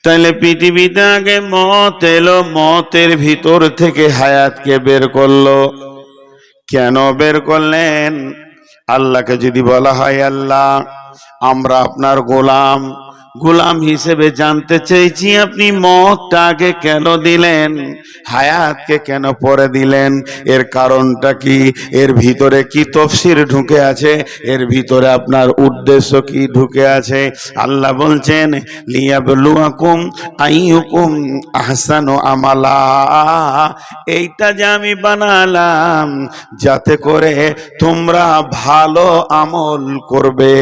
তাইলে পৃথিবীতে আগে মত এলো, মতের ভিতর থেকে হায়াতকে বের করলো। কেন বের করলেন? আল্লাহকে যদি বলা হয়, আল্লাহ আমরা আপনার গোলাম, গোলাম হিসেবে জানতে চেয়েছি আপনি মতটা আগে কেন দিলেন, হায়াতকে কেন পরে দিলেন, এর কারণটা কি, এর ভিতরে কি তফসির ঢুকে আছে, এর ভিতরে আপনার উদ্দেশ্য কি ঢুকে আছে? আল্লাহ বলছেন লিয়াবলুয়াকুম আইয়ুকুম আহসানু আমালা, এইটা যে আমি বানালাম যাতে করে তোমরা ভালো আমল করবে।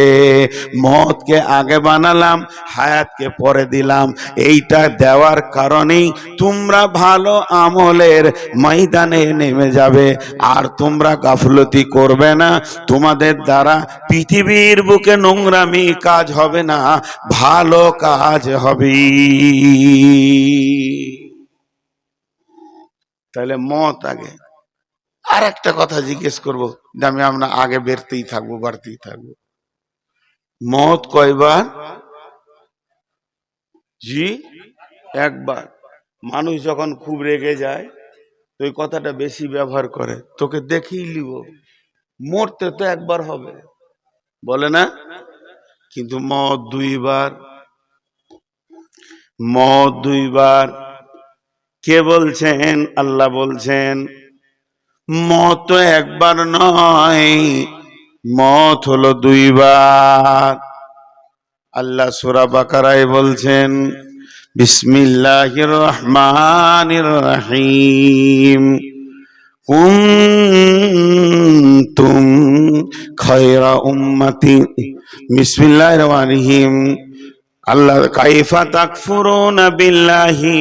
মতকে আগে বানালাম, হায়াতকে পরে দিলাম, এইটা দেওয়ার কারণেই তোমরা ভালো আমলের ময়দানে নেমে যাবে। আর তোমরা গাফলতি করবে না, তোমাদের দ্বারা পৃথিবীর বুকে নোংরামি কাজ হবে না, ভালো কাজ হবে। তাহলে মত আগে। আর একটা কথা জিজ্ঞেস করবো, আমি আমরা আগে বাড়তেই থাকবো। মত কয়বার? জি, একবার। মানুষ যখন খুব রেগে যায় তো এই কথাটা বেশি ব্যবহার করে, তোকে দেখেই লিব, মরতে তো একবার হবে, বলে না? কিন্তু মত দুইবার, মত দুইবার। কে বলছেন? আল্লাহ বলছেন মত তো একবার নয়, মত হলো দুইবার। আল্লাহ সূরা বাকারায় বলছেন বিসমিল্লাহির রহমানির রহিম কুনতুম খায়রা উম্মতি, বিসমিল্লাহির রহমানির রহিম, আল্লাহ কাইফা তাকফুরুনা বিল্লাহি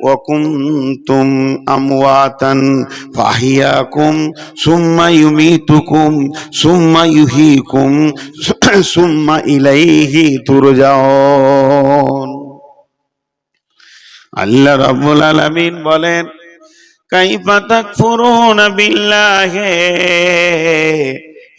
ওয়া কুনতুম আমওয়াতান ফাহিয়াকুম সুম্মা ইউমিতুকুম সুম্মা ইউহীকুম সুম্মা ইলাইহি তুরজাউন। আল্লাহ রাব্বুল আলামিন বলেন কাইফা তাকফুরুনা বিল্লাহি,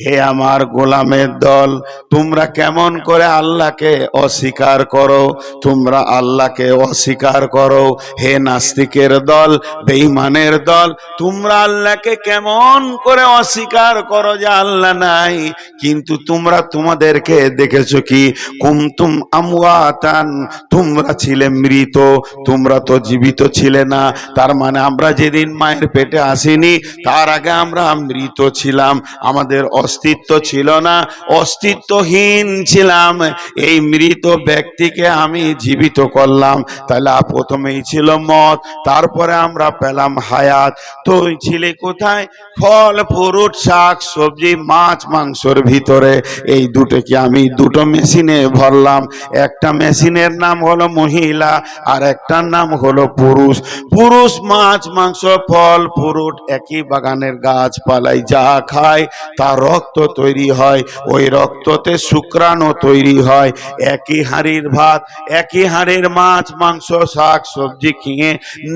হে আমার গোলামের দল, তোমরা কেমন করে আল্লাহকে অস্বীকার করো, তোমরা আল্লাহকে অস্বীকার করো। হে নাস্তিকের দল, বেঈমানের দল, তোমরা আল্লাহকে কেমন করে অস্বীকার করো যে আল্লাহ নাই, কিন্তু তোমরা তোমাদেরকে দেখেছো কি কুনতুম আমওয়াতান, তোমরা ছিলে মৃত, তোমরা তো জীবিত ছিলে না। তার মানে আমরা যেদিন মায়ের পেটে আসিনি তার আগে আমরা মৃত ছিলাম, আমাদের অস্তিত্ব ছিল না, অস্তিত্বহীন ছিলাম। এই মৃত ব্যক্তিকে আমি জীবিত করলাম। তাহলে প্রথমেই ছিল মত, তারপরে আমরা পেলাম হায়াত। তো ছিলে কোথায়? ফল ফ্রুট শাক সবজি মাছ মাংসর ভিতরে। এই দুটোকে আমি দুটো মেশিনে ভরলাম, একটা মেশিনের নাম হলো মহিলা আর একটার নাম হলো পুরুষ। পুরুষ মাছ মাংস ফল ফ্রুট একই বাগানের গাছপালাই যা খায় তার রক্ত তৈরি হয়, ওই রক্ততে শুক্রাণু তৈরি হয়। একই হাঁড়ির ভাত একই হাঁড়ির মাছ মাংস শাক সবজি খেয়ে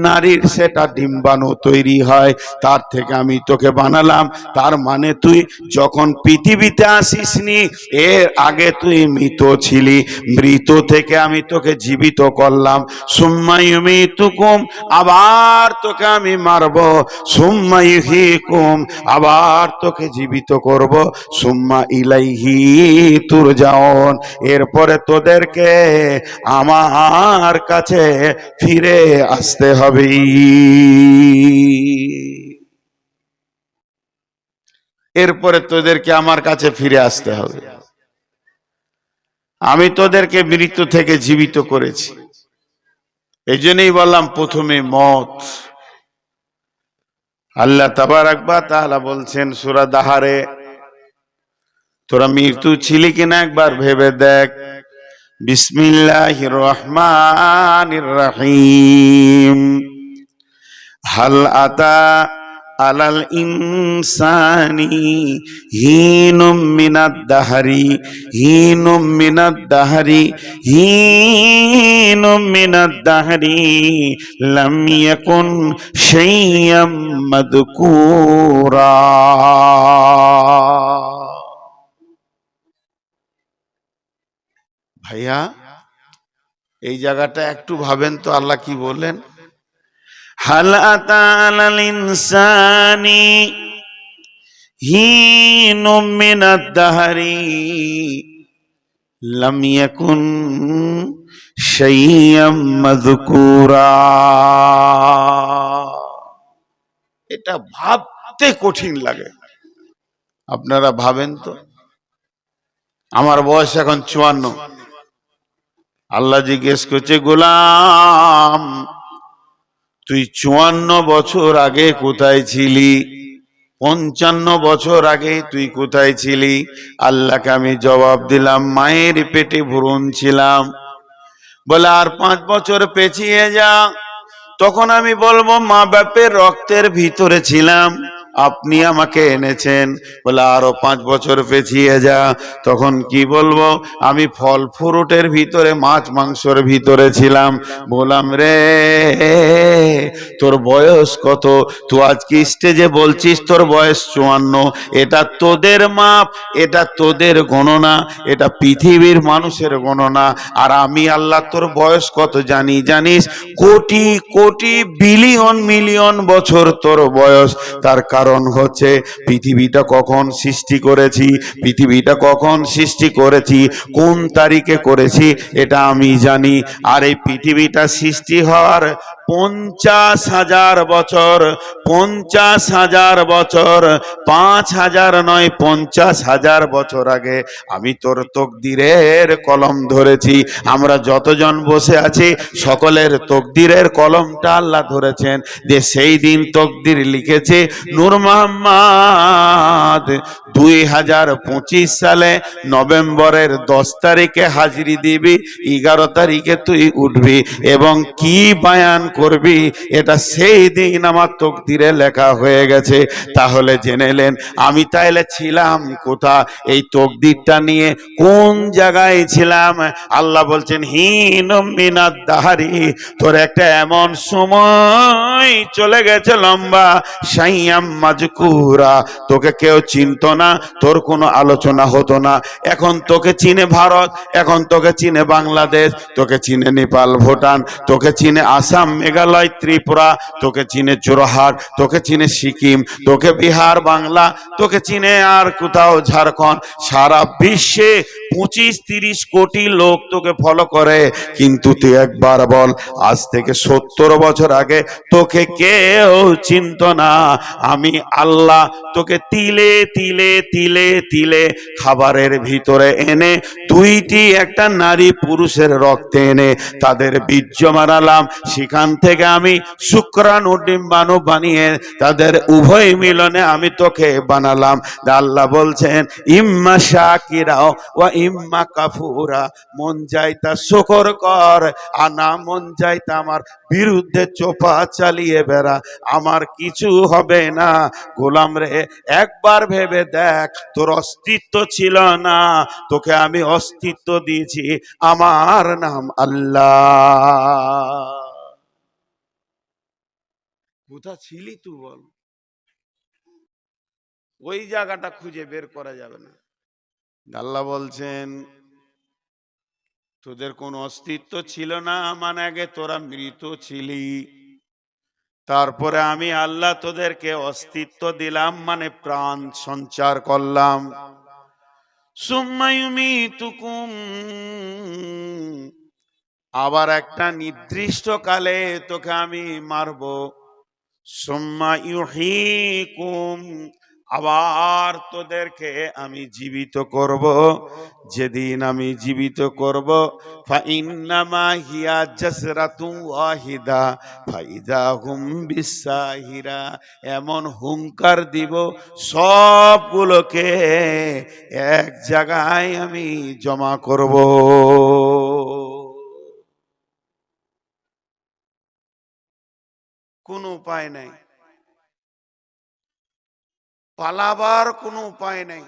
নারীর সেটা ডিম্বাণু তৈরি হয়, তার থেকে আমি তোকে বানালাম। তার মানে তুই যখন পৃথিবীতে আসিসনি এর আগে তুই মৃত ছিলি, মৃত থেকে আমি তোকে জীবিত করলাম। সুম্মা ইউমিতুকুম, আবার তোকে আমি মারব। সুম্মা ইউহীকুম, আবার তোকে জীবিত করব। সুম্মা ইলাইহি তুরজাউন, এরপরে তোদেরকে আমার কাছে ফিরে আসতে হবে। এরপরে তোদেরকে আমার কাছে ফিরে আসতে হবে। আমি তোদেরকে মৃত্যু থেকে জীবিত করেছি। এই জন্যই বললাম প্রথমে মত। আল্লাহ তাবারাক ওয়া তাআলা বলছেন সূরা দাহারে, তোরা মৃত্যু ছিলি কিনা একবার ভেবে দেখ। বিসমিল্লাহির রহমানির রহিম, হাল আতা আলাল ইনসানি হিনুম মিনাদ দাহরি হিনুম মিনাদ দাহরি হিনুম মিনাদ দাহরি লাম ইয়াকুন শাইয়াম মাযকুরা। ভাইয়া এই জায়গাটা একটু ভাবেন তো, আল্লাহ কি বললেন? হাল আতা আলাল ইনসানি হিনুম মিনাদ দাহরি লাম ইয়াকুন শাইয়্যাম মাযকুরা। এটা ভাবতে কঠিন লাগে। আপনারা ভাবেন তো, আমার বয়স এখন 54। আল্লাহ জিজ্ঞেস করছে, গোলাম তুই 54 বছর আগে কোথায় ছিলি? 55 বছর আগে তুই কোথায় ছিলি? আল্লাহকে আমি জবাব দিলাম, মায়ের পেটে ভ্রূণ ছিলাম। বলে আর 5 বছর পেছিয়ে যা, তখন আমি বলবো মা বাপের রক্তের ভিতরে ছিলাম, আপনি আমাকে এনেছেন। বলে আরো 5 বছর পেছিয়ে যা, তখন কি বলবো? আমি ফল ফ্রুটের ভিতরে, মাছ মাংসের ভিতরে ছিলাম। বললাম রে তোর বয়স কত? তুই আজকে স্টেজে বলছিস তোর বয়স 54। এটা তোদের মাপ, এটা তোদের গণনা, এটা পৃথিবীর মানুষের গণনা। আর আমি আল্লাহ তোর বয়স কত জানি জানিস? কোটি কোটি বিলিয়ন মিলিয়ন বছর তোর বয়স। তার কারণ হচ্ছে পৃথিবীটা কখন সৃষ্টি করেছি, পৃথিবীটা কখন সৃষ্টি করেছি, কোন তারিখে করেছি, এটা আমি জানি। আর এই পৃথিবীটা সৃষ্টি হওয়ার 50,000 বছর, 50,000 বছর, 5,000 নয়, 50,000 বছর আগে আমি তোর তকদিরের কলম ধরেছি। আমরা যতজন বসে আছি সকলের তকদিরের কলমটা আল্লাহ ধরেছেন, যে সেই দিন তকদির লিখেছে নূর মোহাম্মদ 2025 সালে নভেম্বরের 10 তারিখে হাজিরি দিবি, 11 তারিখে তুই উঠবি এবং কি বায়ান করবি এটা সেই দিন আমার তকদিরে লেখা হয়ে গেছে। তাহলে জেনেলেন আমি তাইলে ছিলাম কোথা? এই তকদিরটা নিয়ে কোন জায়গায় ছিলাম? আল্লাহ বলছেন হিনুম মিনাদ দাহারি, তোর একটা এমন সময় চলে গেছে লম্বা, শাইয়্যাম মাজকুরা, তোকে কেউ চিনতো না, তোর কোনো আলোচনা হতো না। এখন তোকে চিনে ভারত, এখন তোকে চিনে বাংলাদেশ, তোকে চিনে নেপাল ভুটান, তোকে চিনে আসাম মেঘালয় ত্রিপুরা, তোকে চিনে জোরহাট, তোকে চিনে সিকিম, তোকে বিহার বাংলা, তোকে চিনে আর কোথাও ঝাড়খণ্ড। সারা বিশ্বে 25-30 কোটি লোক তোকে ফলো করে। কিন্তু তুই একবার বল, আজ থেকে 70 বছর আগে তোকে কেউ চিনত না। আমি আল্লাহ তোকে তিলে তিলে তিলে তিলে খাবারের ভিতরে এনে, দুইটি একটা নারী পুরুষের রক্তে এনে তাদের বীর্য মারালাম, সেখান থেকে আমি শুক্রাণু ডিম্বাণু বানিয়ে তাদের উভয় মিলনে আমি তোকে বানালাম। আল্লাহ বলছেন ইম্মা শাকিরাও ওয়া ইম্মা কাফুরা, মন চাইতা শুকর কর, আর না মন চাইতা আমার বিরুদ্ধে চোপা চালিয়ে বেড়া, আমার কিছু হবে না। গোলাম রে একবার ভেবে দেখ, তোর অস্তিত্ব ছিল না, তোকে আমি অস্তিত্ব দিয়েছি, আমার নাম আল্লাহ। কোথা ছিলি তুই বল? ওই জায়গাটা খুঁজে বের করা যাবে না। আল্লাহ বলছেন তোদের কোন অস্তিত্ব ছিল না, মানে আগে তোরা মৃত ছিলি, তারপরে আমি আল্লাহ তোদেরকে অস্তিত্ব দিলাম, মানে প্রাণ সঞ্চার করলাম। সুম্মা ইউমিতুকুম, আবার একটা নির্দিষ্ট কালে তোকে আমি মারবো। সুম্মা ইউহীকুম, আবার তোদেরকে আমি জীবিত করব। যেদিন আমি জীবিত করব, ফাইন্নামা হিয়া জাসরাতুন ওয়াহিদা ফাইদা হুম বিসাহিরা, এমন হুঙ্কার দিব সবগুলোকে এক জায়গায় আমি জমা করব। কোনো উপায় নাই, পালাবার কোনো উপায় নাই,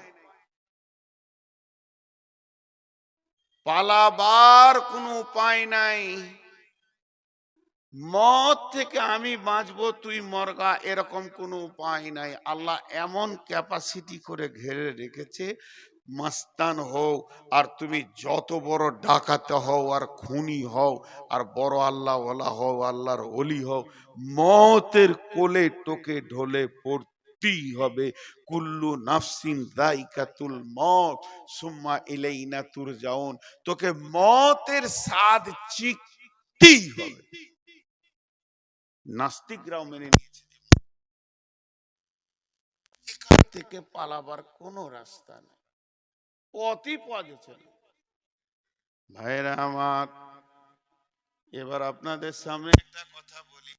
পালাবার কোনো উপায় নাই। মত থেকে আমি বাঁচবো তুই মরগা, এরকম কোনো উপায় নাই। আল্লাহ এমন ক্যাপাসিটি করে ঘিরে রেখেছে, মাস্তান হও আর তুমি যত বড় ডাকাতে হও আর খুনি হও আর বড় আল্লাহ ওয়ালা হও, আল্লাহর ওলি হও, মতের কোলে টোকে ঢলে পড়তেই হবে। কুল্লু নাফসিন যায়কাতুল মউত সুম্মা ইলাইনা তুরজাউন। তোকে মতের স্বাদ চিখতেই হবে। নাস্তিকরাও মেনে নিয়েছে, এখান থেকে পালাবার কোনো রাস্তা নেই, পথই পাওয়া যাচ্ছে না। ভাইরা আমার, এবার আপনাদের সামনে একটা কথা বলি।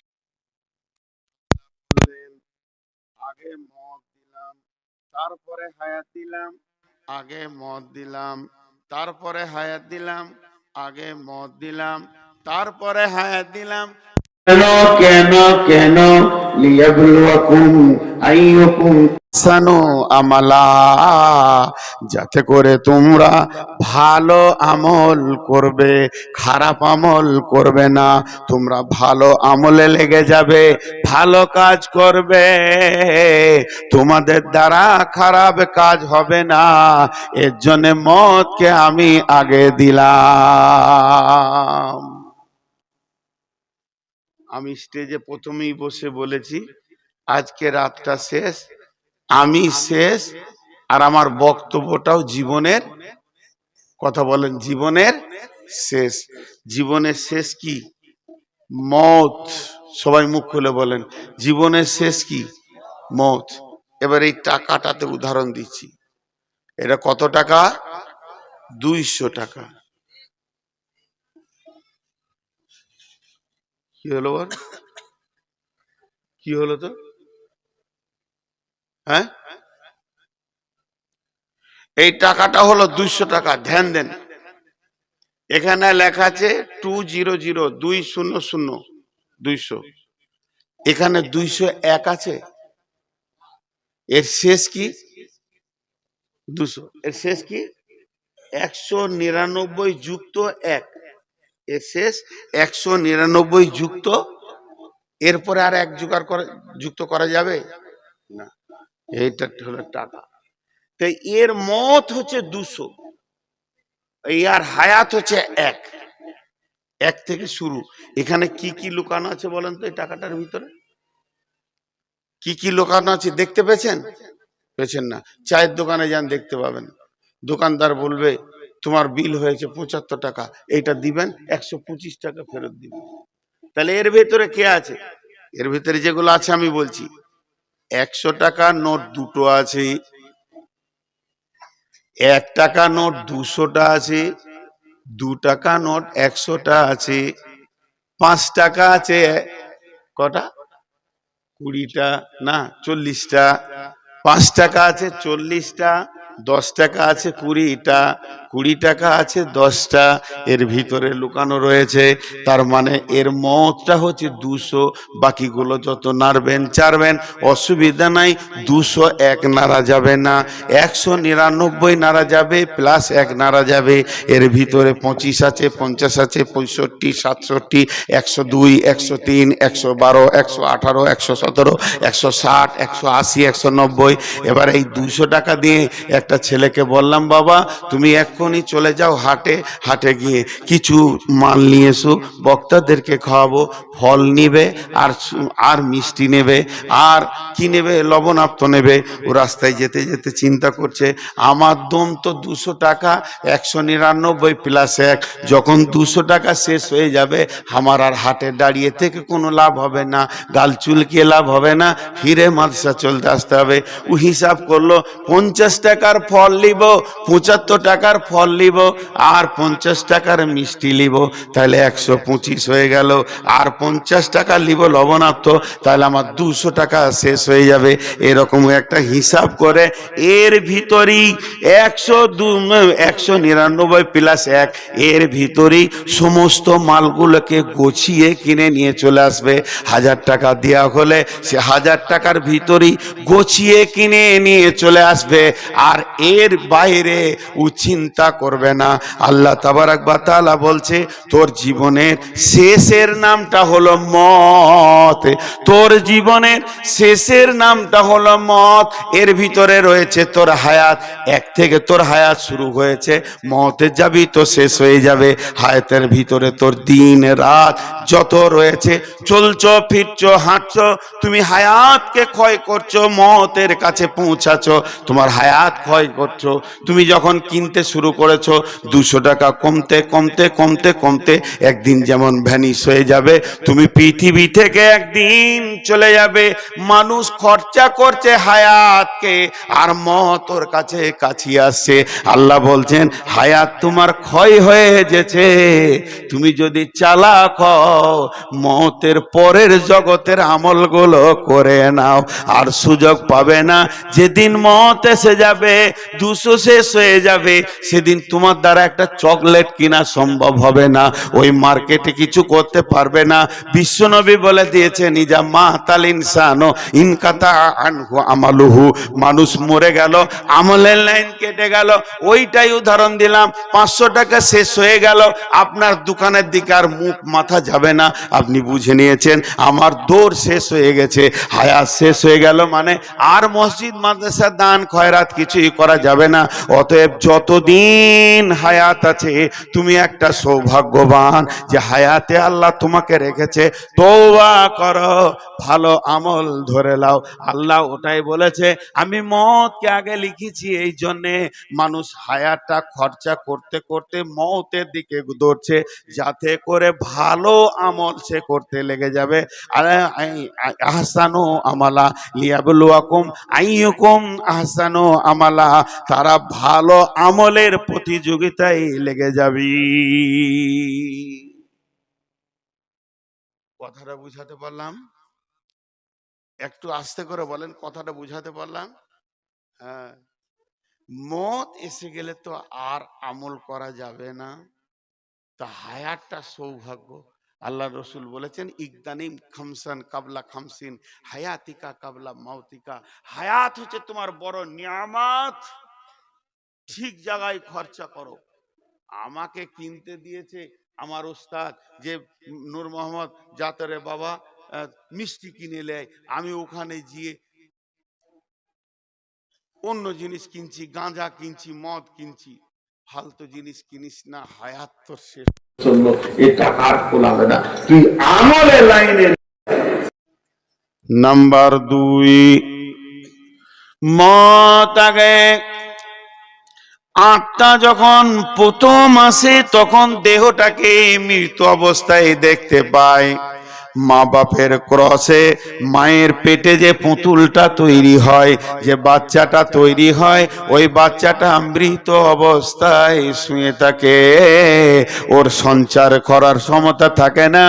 আগে মদ দিলাম, তারপরে হায়াত দিলাম, আগে মদ দিলাম, তারপরে হায়াত দিলাম, আগে মদ দিলাম, তারপরে হায়াত দিলাম। কেন কেন কেন? লিয়াবলুয়াকুম আইয়ুকুম আহসানু আমালা, যাতে করে তোমরা ভালো আমল করবে, খারাপ আমল করবে না। তোমরা ভালো আমলে লেগে যাবে, ভালো কাজ করবে, তোমাদের দ্বারা খারাপ কাজ হবে না। এর জন্য মদকে আমি আগে দিলাম। আমি স্টেজে প্রথমেই বসে বলেছি, আজকে রাতটা শেষ, আমি শেষ, আর আমার বক্তব্যটাও জীবনের কথা বলেন, জীবনের শেষ। জীবনের শেষ কি? মত। সবাই মুখ খুলে বলেন, জীবনের শেষ কি? মত। এবার এই টাকাটাতে উদাহরণ দিচ্ছি। এটা কত টাকা? 200 টাকা। কি হলো বল? কি হলো তো? হ্যাঁ, এই টাকাটা হলো 200 টাকা। ধ্যান দেন, এখানে লেখা আছে 200, 200, 200। এখানে 201 আছে। এর শেষ কি? 200। এর শেষ কি? 199 যুক্ত 1। এর শেষ 199 যুক্ত, এরপরে আর এক যুক্ত করা যাবে না। এইটা হলো টাকা। তাই এর মত হচ্ছে 200, আর হায়াত হচ্ছে 1। 1 থেকে শুরু। এখানে কি কি লুকানো আছে বলেন তো? এই টাকাটার ভিতরে কি কি লুকানো আছে দেখতে পেয়েছেন? পেয়েছেন না? চায়ের দোকানে যান, দেখতে পাবেন। দোকানদার বলবে তোমার বিল হয়েছে 75 টাকা, এইটা দিবেন, 125 টাকা ফেরত দিবেন। তাহলে এর ভেতরে কে আছে? এর ভিতরে যেগুলো আছে আমি বলছি। 100 টাকার নোট দুটো আছে, 1 টাকা নোট 200টা আছে, 2 টাকা নোট 100টা আছে, 5 টাকা আছে কটা? 20টা না 40টা, 5 টাকা আছে 40টা, 10 টাকা আছে 20টা, 20 টাকা আছে 10টা। এর ভিতরে লুকানো রয়েছে। তার মানে এর মতটা হচ্ছে 200। বাকিগুলো যত নাড়বেন চাড়বেন অসুবিধা নাই। 201 নাড়া যাবে না, 199 নাড়া যাবে, প্লাস 1 নাড়া যাবে। এর ভিতরে 25 আছে, 50 আছে, 65, 67, 102, 103, 112, 118, 117, 160, 180, 190। এবার এই 200 টাকা দিয়ে একটা ছেলেকে বললাম, বাবা তুমি এক্ষুনি চলে যাও হাটে, হাটে গিয়ে কিছু মাল নিয়ে এসো, বক্তাদেরকে খাওয়াবো। ফল নিবে আর মিষ্টি নেবে, আর কি নেবে? লবণাক্ত নেবে। ও রাস্তায় যেতে যেতে চিন্তা করছে, আমার দম তো 200 টাকা, 199 প্লাস 1। যখন 200 টাকা শেষ হয়ে যাবে, আমার আর হাটে দাঁড়িয়ে থেকে কোনো লাভ হবে না, গাল চুলকিয়ে লাভ হবে না, ফিরে মাদ্রাসা চলতে আসতে হবে। ও হিসাব করলো 50 টাকার ফল নিব, 75 টাকার ফল নিব, আর 50 টাকার মিষ্টি নিব, তাহলে 125 হয়ে গেল। আর 50 টাকা নিব লবণাক্ত, তাহলে আমার 200 টাকা শেষ হয়ে যাবে। এরকম একটা হিসাব করে এর ভিতরেই 199 প্লাস 1, এর ভিতরেই সমস্ত মালগুলোকে গুছিয়ে কিনে নিয়ে চলে আসবে। 1000 টাকা দেওয়া হলে সে 1000 টাকার ভিতরেই গুছিয়ে কিনে নিয়ে চলে আসবে। আর এর বাইরে ও চিন্তা চিন্তা করবে না। আল্লাহ তাবারাক ওয়া তাআলা বলছে তোর জীবনের শেষের নামটা হলো মত। তোর জীবনের শেষের নামটা হলো মত। এর ভিতরে রয়েছে তোর হায়াত। এক থেকে তোর হায়াত শুরু হয়েছে, মতে যাবি তো শেষ হয়ে যাবে। হায়াতের ভিতরে তোর দিন রাত যত রয়েছে, চলছো ফিরছো হাঁটছো, তুমি হায়াতকে ক্ষয় করছো, মতের কাছে পৌঁছাছো, তোমার হায়াত ক্ষয় করছো। তুমি যখন কিনতে শুরু করেছো 200 টাকা কমতে কমতে কমতে কমতে একদিন যেমন ভ্যানিশ হয়ে যাবে, তুমি পৃথিবী থেকে একদিন চলে যাবে। মানুষ খরচা করছে হায়াতকে, আর মত ওর কাছে কাছে আসছে। আল্লাহ বলছেন হায়াত তোমার ক্ষয় হয়ে যেছে, তুমি যদি চালাক হও মতের পরের জগতের আমলগুলো করে নাও, আর সুযোগ পাবে না। যেদিন মত এসে যাবে, 200 শেষ হয়ে যাবে, সেদিন তোমার দ্বারা একটা চকলেট কিনা সম্ভব হবে না, ওই মার্কেটে কিছু করতে পারবে না। বিশ্বনবী বলে দিয়েছেন ইজা মাতাল ইনসানো ইনকাতা আনহু আমালুহু, মানুষ মরে গেল, আমলের লাইন কেটে গেল। ওইটাই উদাহরণ দিলাম। 500 টাকা শেষ হয়ে গেল, আপনার দোকানের দিকে আর মুখ মাথা যাবে না, আপনি বুঝে নিয়েছেন আমার দৌড় শেষ হয়ে গেছে, হায়াত শেষ হয়ে গেল, মানে আর মসজিদ মাদ্রাসা দান খয়রাত কিছুই করা যাবে না। অতএব যতদিন হায়াত আছে তুমি একটা সৌভাগ্যবান যে হায়াতে আল্লাহ তোমাকে রেখেছে। তওবা করো, ভালো আমল ধরে লাও। আল্লাহ ওটাই বলেছে, আমি মতকে আগে লিখেছি এই জন্যে মানুষ হায়াতটা খরচা করতে করতে মতের দিকে দৌড়ছে, যাতে করে ভালো আমল সে করতে লেগে যাবে। আর আহসানু আমালা লিয়াবলুয়াকুম আইয়ুকুম আহসানু আমালা, তারা ভালো আমলের প্রতিযোগিতায় লেগে যাবি। কথাটা বুঝাতে পারলাম? একটু আস্তে করে বলেন, কথাটা বুঝাতে পারলাম? হ্যাঁ, মত এসে গেলে তো আর আমল করা যাবে না। তা হায়াতটা সৌভাগ্য। আল্লাহ রসুল বলেছেন ইকদানিম খামসান কাবলা খামসিন হায়াতিকা কাবলা মাউতিকা। হায়াত হচ্ছে তোমার বড় নিয়ামত, ঠিক জায়গায় খরচা করো। আমাকে কিনতে দিয়েছে আমার উস্তাদ যে নূর মোহাম্মদ জাতরে বাবা মিষ্টি কিনে নেয়, আমি ওখানে গিয়ে অন্য জিনিস কিনছি, গাঁজা কিনছি, মদ কিনছি। ফালতু জিনিস কিনিস না, হায়াত তোর শেষ জন্য এটা আর খোলাবে না, তুই আমলে লাইনে। নাম্বার 2, মত আগে। আত্মা যখন প্রথম আসে তখন দেহটাকে মৃত অবস্থায় দেখতে পায়। মা বাপের ক্রসে মায়ের পেটে যে পুতুলটা তৈরি হয়, যে বাচ্চাটা তৈরি হয়, ওই বাচ্চাটা মৃত অবস্থায় শুয়ে থাকে, ওর সঞ্চার করার ক্ষমতা থাকে না।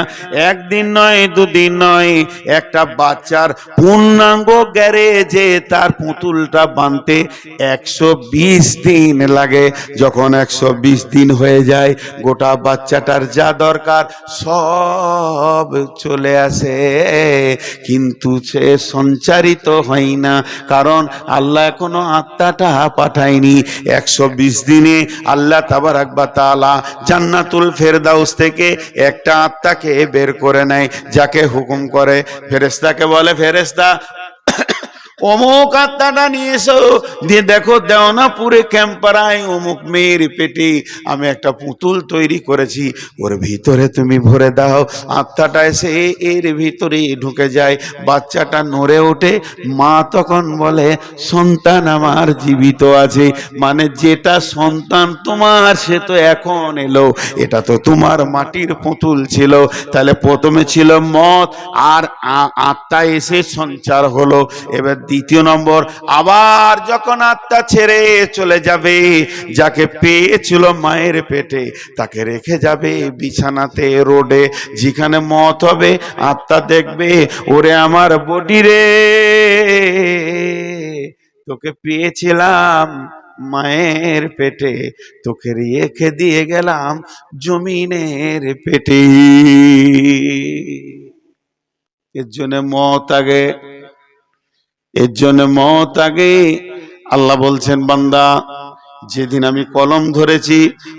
একদিন নয়, দুদিন নয়, একটা বাচ্চার পূর্ণাঙ্গ গ্যারেজে তার পুতুলটা বানতে 120 দিন লাগে। যখন 120 দিন হয়ে যায়, গোটা বাচ্চাটার যা দরকার সব চলে আসে, কিন্তু সে সঞ্চারিত হয় না, কারণ আল্লাহ এখনো আত্মাটা পাঠায়নি। 120 দিনে আল্লাহ তাবারাক ওয়া তাআলা জান্নাতুল ফেরদাউস থেকে একটা আত্মাকে বের করে নেয়, যাকে হুকুম করে ফেরেশতাকে বলে, ফেরেশতা অমুক আত্মাটা নিয়ে এসো, দিয়ে দেখো দেওয়ানাপুরে ক্যাম্পারায় অমুক মেয়ের পেটে আমি একটা পুতুল তৈরি করেছি, ওর ভিতরে তুমি ভরে দাও। আত্মাটা এসে এর ভিতরে ঢুকে যায়, বাচ্চাটা নড়ে ওঠে। মা তখন বলে সন্তান আমার জীবিত আছে, মানে যেটা সন্তান তোমার সে তো এখন এলো, এটা তো তোমার মাটির পুতুল ছিল। তাহলে প্রথমে ছিল মত, আর আত্মা এসে সঞ্চার হলো। এবার দ্বিতীয় নম্বর, আবার যখন আত্মা ছেড়ে চলে যাবে, যাকে পেয়েছিল মায়ের পেটে তাকে রেখে যাবে বিছানাতে, রোডে, যেখানে মত হবে আত্মা দেখবে, ওরে আমার বডি রে, তোকে পেয়েছিলাম মায়ের পেটে, তোকে রেখে দিয়ে গেলাম জমিনের পেটে। এর জন্য মত আগে, এর জন্য মত আগে। আল্লাহ বলছেন বান্দা যেদিন আমি কলম ধরেছি,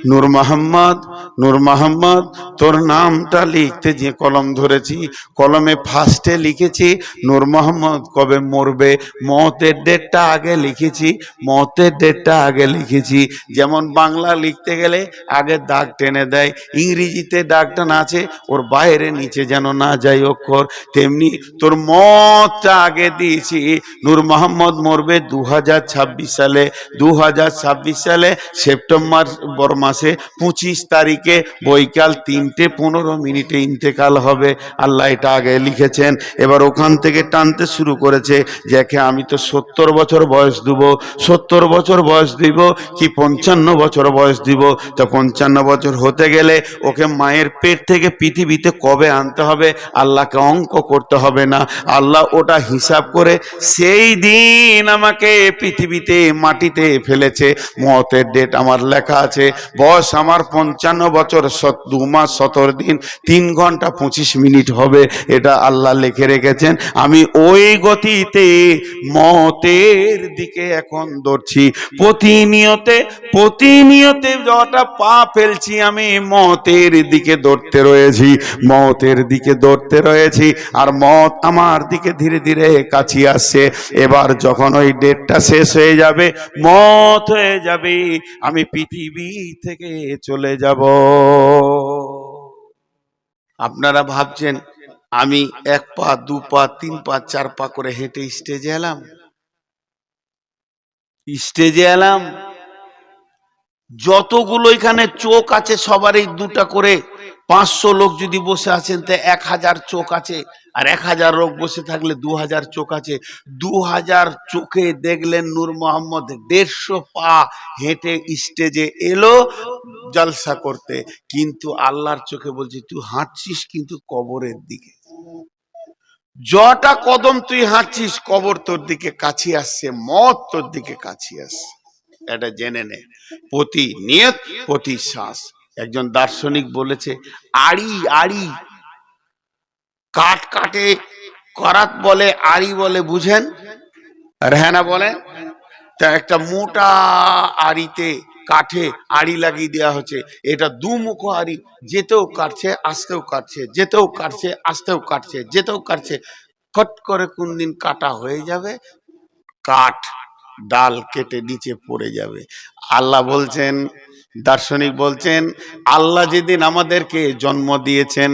নূর মোহাম্মদ, নূর মোহাম্মদ, তোর নামটা লিখতে যে কলম ধরেছি, কলমে ফার্স্টে লিখেছি নূর মোহাম্মদ কবে মরবে, মতের ডেটটা আগে লিখেছি, মতের ডেটটা আগে লিখেছি। যেমন বাংলা লিখতে গেলে আগে দাগ টেনে দেয়, ইংরেজিতে দাগটা না আছে ওর বাইরে নিচে যেন না যায় অক্ষর, তেমনি তোর মতটা আগে দিয়েছি। নূর মোহাম্মদ মরবে 2026 সালে, 2026 সালে সেপ্টেম্বর মাসে 25 তারিখে বৈকাল 3:15 ইন্তেকাল হবে। আল্লাহ এটা আগে লিখেছেন। এবার ওখান থেকে টানতে শুরু করেছে যে আমি তো 70 বছর বয়স দিব, 70 বছর বয়স দিব কি 55 বছর বয়স দিব। তো 55 বছর হতে গেলে ওকে মায়ের পেট থেকে পৃথিবীতে কবে আনতে হবে আল্লাহকে অঙ্ক করতে হবে না, আল্লাহ ওটা হিসাব করে সেই দিন আমাকে পৃথিবীতে মাটিতে ফেলেছে। মতের ডেট আমার লেখা আছে, বয়স আমার 55 বছর 2 মাস 17 দিন 3 ঘন্টা 25 মিনিট হবে, এটা আল্লাহ লিখে রেখেছেন। আমি ওই গতিতে মতের দিকে এখন দৌড়ছি, প্রতিনিয়তে যটা পা ফেলছি আমি মতের দিকে দৌড়তে রয়েছি, মতের দিকে দৌড়তে রয়েছি। আর মত আমার দিকে ধীরে ধীরে কাছে আসছে। এবার যখন ওই ডেটটা শেষ হয়ে যাবে, মত হয়ে যাবে, আমি পৃথিবী থেকে চলে যাব। আপনারা ভাবছেন আমি 1 পা 2 পা 3 পা 4 পা করে হেঁটে স্টেজে এলাম। যতগুলো এখানে চোখ আছে সবারই 2টা করে, 500 লোক যদি বসে আছেন তে 1000 চোখ আছে, আর 1000 লোক বসে থাকলে 2000 চোখ আছে। 2000 চোখে দেখলেন নূর মোহাম্মদ 150 পা হেঁটে স্টেজে এলো জলসা করতে, কিন্তু আল্লাহর চোখে বলছে তুই হাঁটছিস কিন্তু কবরের দিকে, যটা কদম তুই হাঁটছিস কবর তোর দিকে কাছে আসছে, মত তোর দিকে কাছে আসছে। এটা জেনে নে, প্রতিনিয়ত প্রতি শ্বাস। একজন দার্শনিক বলেছে আড়ি কাঠ কাটে, করাত বলে, আড়ি বলে, বুঝেন? রেহানা বলে তা একটা মোটা আড়িতে কাঠে আড়ি লাগিয়ে দেওয়া হচ্ছে, এটা 2 মুখ আড়ি, যেতেও কাটছে আসতেও কাটছে, যেতেও কাটছে আসতেও কাটছে, যেতেও কাটছে। ফট করে কোন দিন কাটা হয়ে যাবে, কাঠ ডাল কেটে নিচে পড়ে যাবে। আল্লাহ বলছেন, দার্শনিক বলছেন, আল্লাহ যেদিন আমাদেরকে জন্ম দিয়েছেন,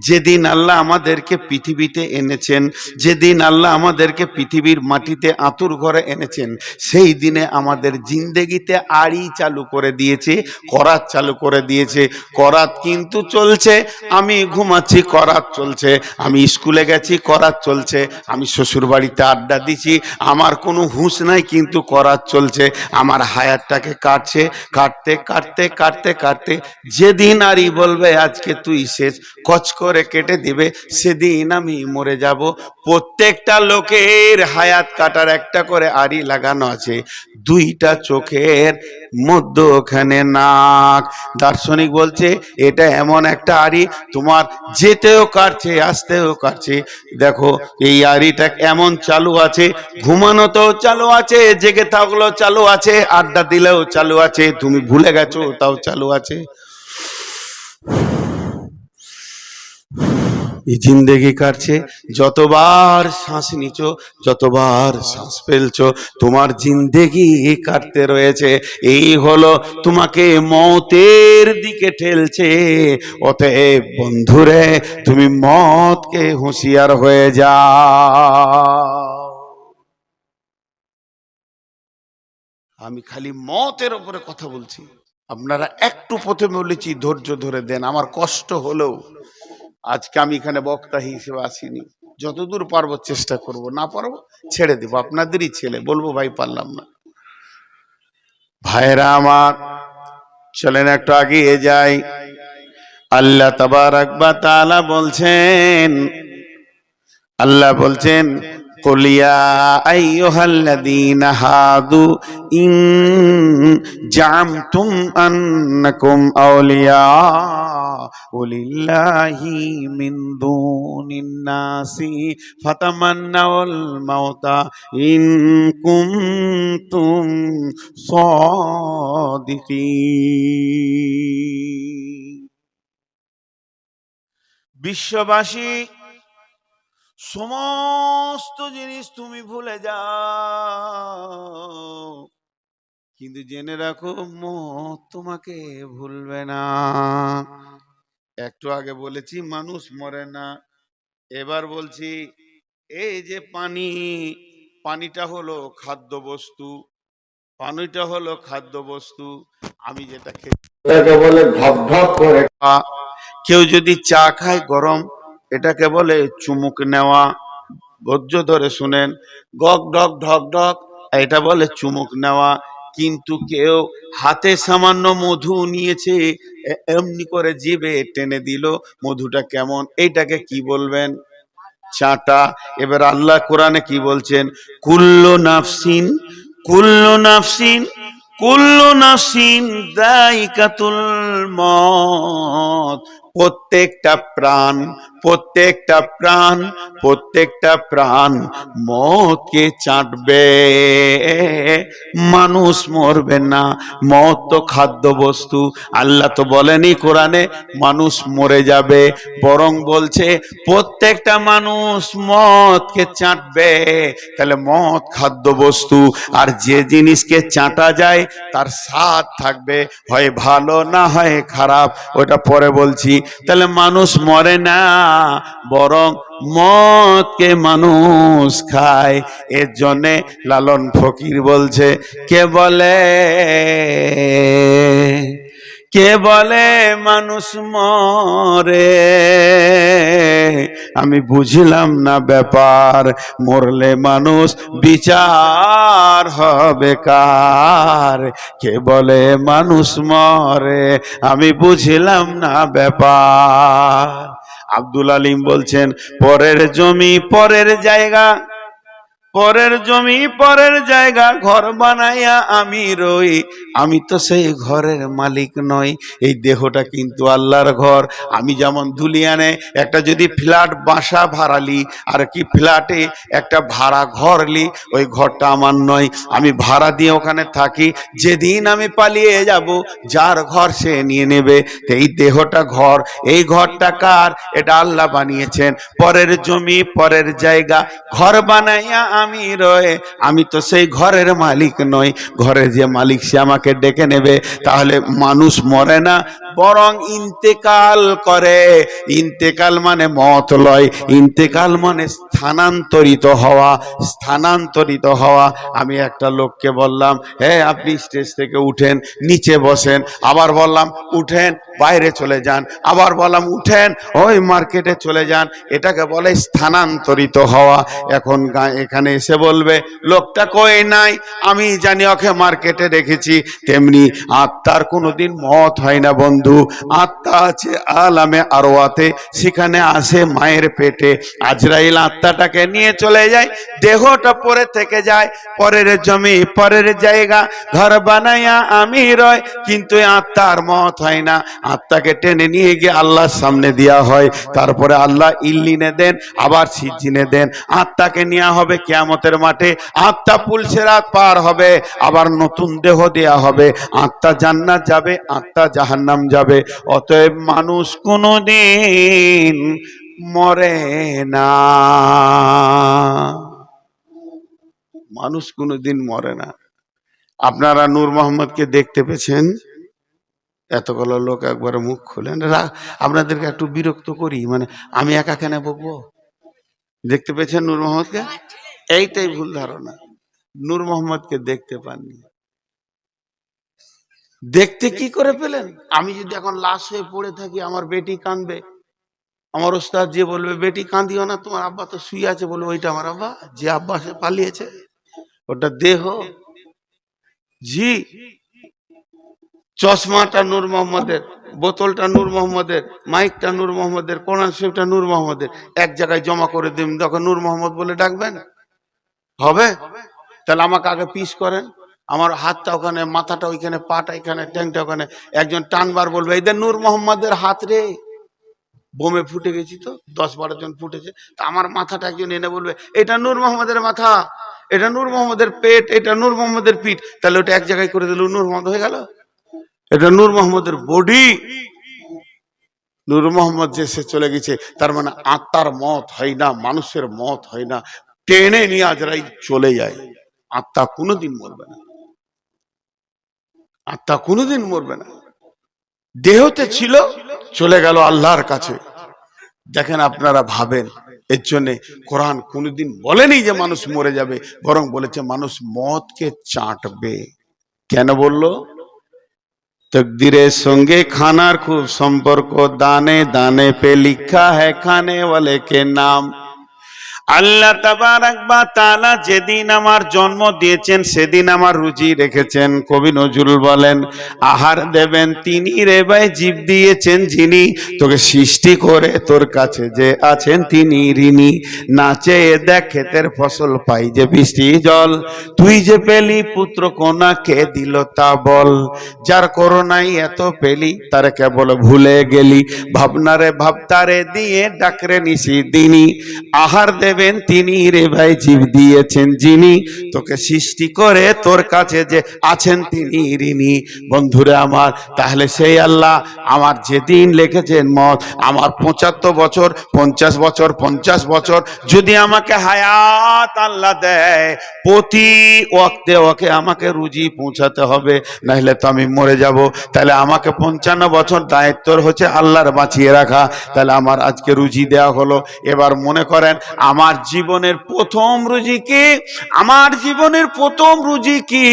যেদিন আল্লাহ আমাদেরকে পৃথিবীতে এনেছেন, যেদিন আল্লাহ আমাদেরকে পৃথিবীর মাটিতে আঁতুর ঘরে এনেছেন, সেই দিনে আমাদের জিন্দেগিতে আড়ি চালু করে দিয়েছে, করাত চালু করে দিয়েছে। করাত কিন্তু চলছে, আমি ঘুমাচ্ছি করাত চলছে, আমি স্কুলে গেছি করাত চলছে, আমি শ্বশুর বাড়িতে আড্ডা দিছি, আমার কোনো হুঁশ নাই কিন্তু করাত চলছে। আমার হায়াতটাকে কাটছে, কাটতে কাটতে কাটতে কাটতে যেদিন আরই বলবে আজকে তুই শেষ, কচ করে কেটে দিবে, সেদিন আমি মরে যাব। প্রত্যেকটা লোকের হায়াত কাটার একটা করে আড়ি লাগানো আছে, 2টা চোখের মধ্যখানে নাক। দার্শনিক বলছে এটা এমন একটা আড়ি তোমার যেতেও কাটছে আসতেও কাটছে। দেখো এই আড়িটা এমন চালু আছে, ঘুমানোতেও চালু আছে, জেগে থাকলেও চালু আছে, আড্ডা দিলেও চালু আছে, তুমি ভুলে গেছো তাও চালু আছে। এই জিন্দেগি কাটছে, যতবার শ্বাস নিছো, যতবার শ্বাস ফেলছো, তোমার জিন্দেগি কাটতে রয়েছে। এই হলো তোমাকে মতের দিকে ঠেলছে। অতএব বন্ধুরে তুমি মতকে হুঁশিয়ার হয়ে যাও। আমি খালি মতের উপরে কথা বলছি, আপনারা একটু প্রথমে বলেছি ধৈর্য ধরে দেন। আমার কষ্ট হলেও আজকে আমি এখানে বক্তা হিসেবে আসিনি, যতদূর পারবো চেষ্টা করব, না পারবো ছেড়ে দেবো, আপনাদেরই ছেলে, বলবো ভাই পারলাম না। ভাইরা আমার চলেন একটু এগিয়ে যাই। আল্লাহ তাবারাক ওয়া তাআলা বলছেন, আল্লাহ বলছেন قل يا أيها الذين هادوا إن زعمتم أنكم أولياء لله من دون الناس فتمنوا الموت إن كنتم صادقين বিশ্ববাসী সমস্ত জিনিস তুমি ভুলে যাও, কিন্তু জেনে রাখো মত তোমাকে ভুলবে না। একটু আগে বলেছি মানুষ মরে না, এবার বলছি এই যে পানি, পানিটা হলো খাদ্য বস্তু, পানিটা হলো খাদ্য বস্তু। আমি যেটা এটাকে বলে ঢক ঢক করে খাওয়া। কেউ যদি চা খায় গরম, এটাকে বলে চুমুক নেওয়া। ধৈর্য ধরে শুনেন, গক ঢক ঢক ঢক, এটা বলে চুমুক নেওয়া। কিন্তু কেউ হাতে সামান্য মধু নিয়েছে, এমনি করে জিভে টেনে দিল, মধুটা কেমন, এইটাকে কি বলবেন? চাটা। এবার আল্লাহ কোরআনে কি বলছেন? কুল্লু নাফসিন, কুল্লু নাফসিন, কুল্লু নাফসিন যায়িকাতুল মউত। প্রত্যেকটা প্রাণ, প্রত্যেকটা প্রাণ, প্রত্যেকটা প্রাণ মওতকে চাটবে, মানুষ মরবে না। মওত তো খাদ্য বস্তু। আল্লাহ তো বলেনি কোরআনে মানুষ মরে যাবে, বরং বলছে প্রত্যেকটা মানুষ মওতকে চাটবে। তাহলে মওত খাদ্য বস্তু, আর যে জিনিসকে চাটা যায় তার স্বাদ থাকবে, হয় ভালো না হয় খারাপ, ওটা পরে বলছি। তাহলে মানুষ মরে না, বরং মওতকে মানুষ খায়। এর জন্যে লালন ফকির বলছে, কে বলে, কে বলে মানুষ মরে, আমি বুঝলাম না ব্যাপার, মরলে মানুষ বিচার হবে কার। কে বলে মানুষ মরে, আমি বুঝলাম না ব্যাপার। আব্দুল আলিম বলছেন, পরের জমি পরের জায়গা, পরের জমি পরের জায়গা, ঘর বানাইয়া আমি রই, আমি তো সেই ঘরের মালিক নই। এই দেহটা কিন্তু আল্লাহর ঘর। আমি যেমন দুলিয়ানে একটা যদি ফ্ল্যাট বাসা ভাড়ালি, আর কি ফ্ল্যাটে একটা ভাড়া ঘর লি, ওই ঘরটা আমার নয়, আমি ভাড়া দিয়ে ওখানে থাকি। যেদিন আমি পালিয়ে যাব, যার ঘর সে নিয়ে নেবে। এই দেহটা ঘর, এই ঘরটা কার? এটা আল্লাহ বানিয়েছেন। পরের জমি পরের জায়গা, ঘর বানাইয়া আমি রয়ে, আমি তো সেই ঘরের মালিক নই। ঘরের যে মালিক সে আমাকে ডেকে নেবে। তাহলে মানুষ মরে না, বরং ইন্তেকাল করে। ইন্তেকাল মানে মত লয়, ইন্তেকাল মানে স্থানান্তরিত হওয়া, স্থানান্তরিত হওয়া। আমি একটা লোককে বললাম, হ্যাঁ আপনি স্টেজ থেকে উঠেন, নিচে বসেন। আবার বললাম উঠেন, বাইরে চলে যান। আবার বললাম উঠেন, ওই মার্কেটে চলে যান। এটাকে বলে স্থানান্তরিত হওয়া। এখন এখানে এসে বলবে লোকটা কই নাই, আমি জানি ওকে মার্কেটে রেখেছি। তেমনি আত্মার কোনোদিন মত হয় না বন্ধু। আত্মা আছে আলামে আরওয়াতে, সেখানে আসে মায়ের পেটে। আজরাইল আত্মাটাকে নিয়ে চলে যায়, দেহটা পরে থেকে যায়। পরের জমি পরের জায়গা, ঘর বানাইয়া আমি রয়, কিন্তু আত্মার মত হয় না। আত্মাকে টেনে নিয়ে গিয়ে আল্লাহর সামনে দেওয়া হয়। তারপরে আল্লাহ ইল্লিনে দেন, আবার সিজ্জিনে দেন। আত্মাকে নেওয়া হবে কিয়ামতের মাঠে, আত্মা পুলসিরাত পার হবে, আবার নতুন দেহ দেয়া হবে। আত্মা জান্নাত যাবে, আত্মা জাহান্নাম যাবে। অতএব মানুষ কোনোদিন মরে না, মানুষ কোনোদিন মরে না। আপনারা নূর মোহাম্মদকে দেখতে পেয়েছেন? এতগুলো লোক একবারে মুখ খুলেন, আপনাদেরকে একটু বিরক্ত করি, মানে আমি একা কেন বকবো? দেখতে পেয়েছেন নূর মোহাম্মদকে? এইটাই ভুল ধারণা, নূর মোহাম্মদকে দেখতে পাননি। দেখতে কি করে পেলেন? আমি যদি এখন লাশ হয়ে পড়ে থাকি, আমার বেটি কাঁদবে, আমার ওস্তাদ যে বলবে বেটি কাঁদিও না, তোমার আব্বা তো শুয়ে আছে, বলবে ওইটা আমার আব্বা, যে আব্বা সে পালিয়েছে, ওটা দেহ। জি, চশমাটা নূর মোহাম্মদের, বোতলটা নূর মোহাম্মদের, মাইকটা নূর মোহাম্মদের, কোরআন শরীফটা নূর মোহাম্মদের। এক জায়গায় জমা করে দেবেন, তখন নূর মোহাম্মদ বলে ডাকবেন? হবে? তাহলে আমাকে আগে পিস করেন, আমার হাতটা ওখানে, মাথাটা ওইখানে, পাটা এখানে, ট্যাংটা ওখানে। একজন টানবার বলবে এই নূর মোহাম্মদের হাত রে, বোমে ফুটে গেছি তো, 10-12 জন ফুটেছে, তা আমার মাথাটা একজন এনে বলবে এটা নূর মোহাম্মদের মাথা, এটা নূর মোহাম্মদের পেট, এটা নূর মোহাম্মদের পিঠ, তাহলে ওটা এক জায়গায় করে দিল, নূর মোহাম্মদ হয়ে গেল। এটা নূর মোহাম্মদের বডি, নূর মোহাম্মদ যে সে চলে গেছে, তার মানে আত্মার মত হয় না, মানুষের মত হয় না, টেনে নিয়ে আজরাইল চলে যায়। আত্মা কোনোদিন মরবে না, আত্মা কোনোদিন মরবে না, দেহতে ছিল, চলে গেল আল্লাহর কাছে। দেখেন আপনারা ভাবেন, এর জন্য কোরআন কোনোদিন বলেনি যে মানুষ মরে যাবে, বরং বলেছে মানুষ মতকে চাটবে। কেন বললো? तकदीरेर संगे खानार खूब सम्पर्क, दाने दाने पे लिखा है खाने वाले के नाम। আল্লাহ তাবারাক ওয়া তাআলা যেদিন আমার জন্ম দিয়েছেন সেদিন আমার রুজি রেখেছেন। কবি নজরুল বলেন, আহার দেবেন তিনি রে ভাই, জীব দিয়েছেন যিনি, তোকে সৃষ্টি করে তোর কাছে যে আছেন তিনি ঋণী। না চেয়ে দেখ ক্ষেতের ফসল পাই যে বৃষ্টি জল, তুই যে পেলি পুত্র কোনা কে দিল তা বল। যার করোনাই এত পেলি তারে কেবল ভুলে গেলি, ভাবনারে ভাবতারে দিয়ে ডাকরে নিশি দিনী। আহার দেবেন তিনি রে ভাই, জীব দিয়েছেন যিনি, তোকে সৃষ্টি করে তোর কাছে যে আছেন তিনি ঋণী। বন্ধুরে আমার, তাহলে সেই আল্লাহ আমার যেদিন লিখেছেন মত, আমার 75 বছর, 50 বছর, 50 বছর যদি আমাকে হায়াত আল্লাহ দেয়, প্রতি ওয়াক্তে ওকে আমাকে রুজি পৌঁছাতে হবে, নাহলে তো আমি মরে যাব। তাহলে আমাকে 55 বছর দায়িত্ব হচ্ছে আল্লাহর বাঁচিয়ে রাখা। তাহলে আমার আজকে রুজি দেওয়া হলো। এবার মনে করেন আমার জীবনের প্রথম রুজি কি? আমার জীবনের প্রথম রুজি কি?